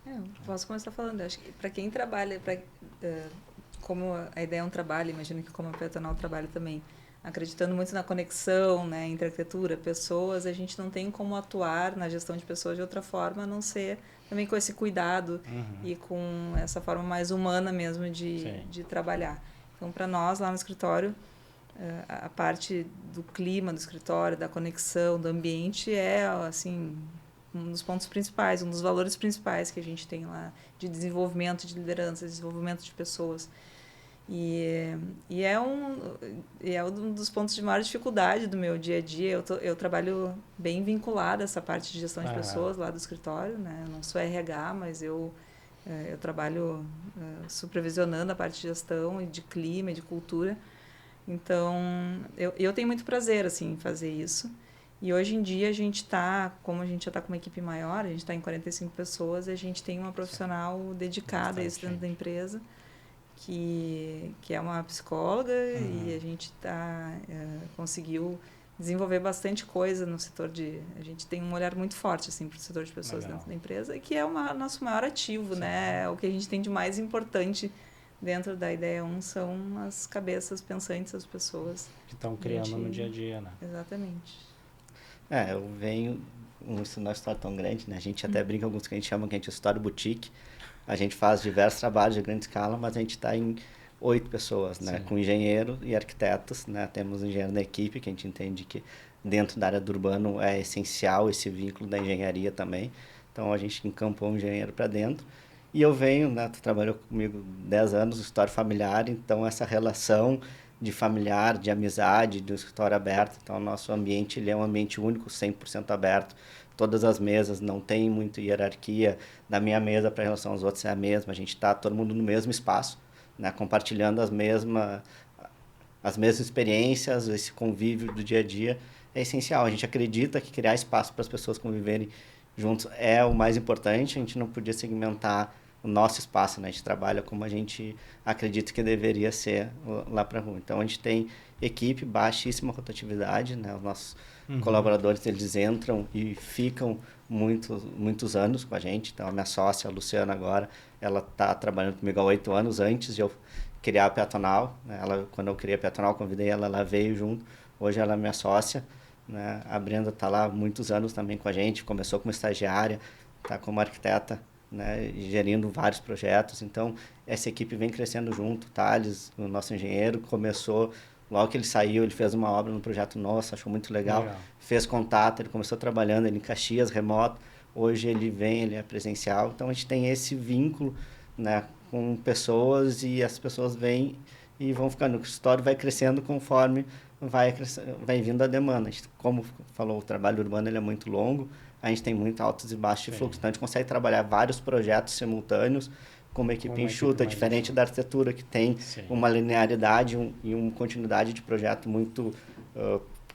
Eu posso começar falando. Acho que para quem trabalha, como a ideia é um trabalho, imagino que como a Peatonal trabalha também, acreditando muito na conexão, né, entre arquitetura, pessoas, a gente não tem como atuar na gestão de pessoas de outra forma, a não ser também com esse cuidado e com essa forma mais humana mesmo de trabalhar. Então, para nós, lá no escritório, a parte do clima do escritório, da conexão, do ambiente é, assim, um dos pontos principais, um dos valores principais que a gente tem lá de desenvolvimento de liderança, desenvolvimento de pessoas. E é um dos pontos de maior dificuldade do meu dia a dia. Eu trabalho bem vinculada a essa parte de gestão de pessoas lá do escritório, né? Eu não sou RH, mas eu trabalho supervisionando a parte de gestão e de clima e de cultura. Então, eu tenho muito prazer, assim, em fazer isso. E hoje em dia, como a gente já está com uma equipe maior, a gente está em 45 pessoas, a gente tem uma profissional dedicada a isso dentro da empresa, que é uma psicóloga, e a gente conseguiu desenvolver bastante coisa no setor a gente tem um olhar muito forte, assim, para o setor de pessoas dentro da empresa, que é o nosso maior ativo, né? O que a gente tem de mais importante dentro da Ideia 1 são as cabeças pensantes, as pessoas. Que estão criando no dia a dia, né? Exatamente. Eu venho... Isso não é uma história tão grande, né? A gente até brinca com alguns que a gente chama que a gente é história boutique. A gente faz diversos trabalhos de grande escala, mas a gente está em 8 pessoas, né? Com engenheiro e arquitetos, né? Temos um engenheiro na equipe, que a gente entende que dentro da área do urbano é essencial esse vínculo da engenharia também. Então, a gente encampou um engenheiro para dentro. E eu venho, né? Tu trabalhou comigo 10 anos, história familiar, então essa relação de familiar, de amizade, do escritório aberto. Então, o nosso ambiente ele é um ambiente único, 100% aberto. Todas as mesas, não tem muita hierarquia. Da minha mesa para relação aos outros é a mesma. A gente está todo mundo no mesmo espaço, né? Compartilhando as mesmas experiências, esse convívio do dia a dia é essencial. A gente acredita que criar espaço para as pessoas conviverem juntos é o mais importante. A gente não podia segmentar o nosso espaço, né? A gente trabalha como a gente acredita que deveria ser lá para a rua. Então, a gente tem equipe, baixíssima rotatividade, né? Os nossos colaboradores, eles entram e ficam muitos anos com a gente. Então, a minha sócia, a Luciana, agora, ela está trabalhando comigo há 8 anos antes de eu criar a Peatonal, né? Quando eu criei a Peatonal, convidei ela, ela veio junto. Hoje ela é minha sócia, né? A Brenda está lá há muitos anos também com a gente, começou como estagiária, está como arquiteta, né? Gerindo vários projetos. Então, essa equipe vem crescendo junto. O Thales, o nosso engenheiro, começou... Logo que ele saiu, ele fez uma obra no projeto nosso, achou muito legal. Fez contato, ele começou trabalhando ele em Caxias, remoto. Hoje ele vem, ele é presencial. Então, a gente tem esse vínculo, né, com pessoas e as pessoas vêm e vão ficando. O escritório vai crescendo conforme vai vindo a demanda. Como falou, o trabalho urbano ele é muito longo, a gente tem muito altos e baixos de fluxo. Então, a gente consegue trabalhar vários projetos simultâneos com uma equipe enxuta, diferente da arquitetura, que tem uma linearidade e uma continuidade de projeto muito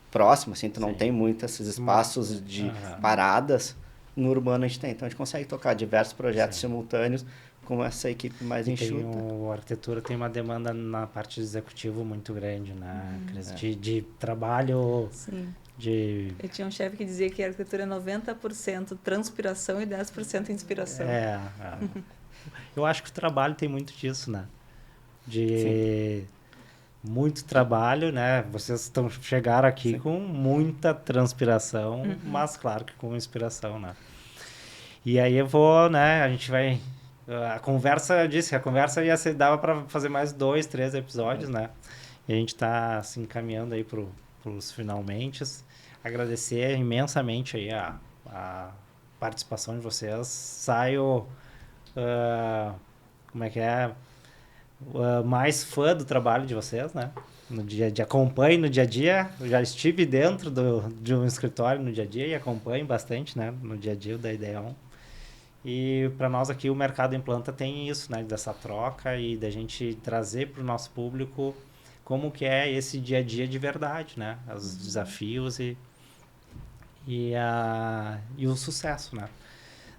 próxima, assim, tu não tem muito esses espaços de paradas. No urbano a gente tem. Então, a gente consegue tocar diversos projetos simultâneos com essa equipe mais enxuta. A arquitetura tem uma demanda na parte executiva muito grande, né? De trabalho... Sim. Eu tinha um chefe que dizia que a arquitetura é 90% transpiração e 10% inspiração. Eu acho que o trabalho tem muito disso, né? Muito trabalho, né? Vocês chegaram aqui com muita transpiração, mas claro que com inspiração, né? E aí eu vou, né? A gente vai a conversa dava para fazer mais 2, 3 episódios, né? E a gente está se encaminhando aí para os finalmente. Agradecer imensamente aí a participação de vocês. Saio, mais fã do trabalho de vocês, né? Acompanho no dia a dia. Eu já estive dentro de um escritório no dia a dia e acompanho bastante, né? No dia a dia da Ideon. E para nós aqui o Mercado Implanta tem isso, né? Dessa troca e da gente trazer para o nosso público como que é esse dia a dia de verdade, né? Os desafios e o sucesso, né?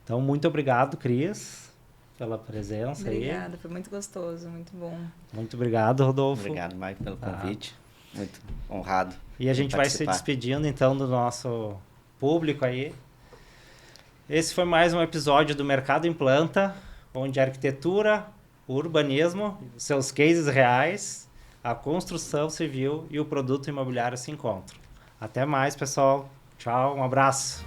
Então, muito obrigado, Cris, pela presença. Obrigada, foi muito gostoso, muito bom. Muito obrigado, Rodolfo. Obrigado, Mike, pelo convite. Muito honrado. E a gente vai se despedindo, então, do nosso público aí. Esse foi mais um episódio do Mercado Implanta, onde a arquitetura, o urbanismo, seus cases reais, a construção civil e o produto imobiliário se encontram. Até mais, pessoal. Tchau, um abraço.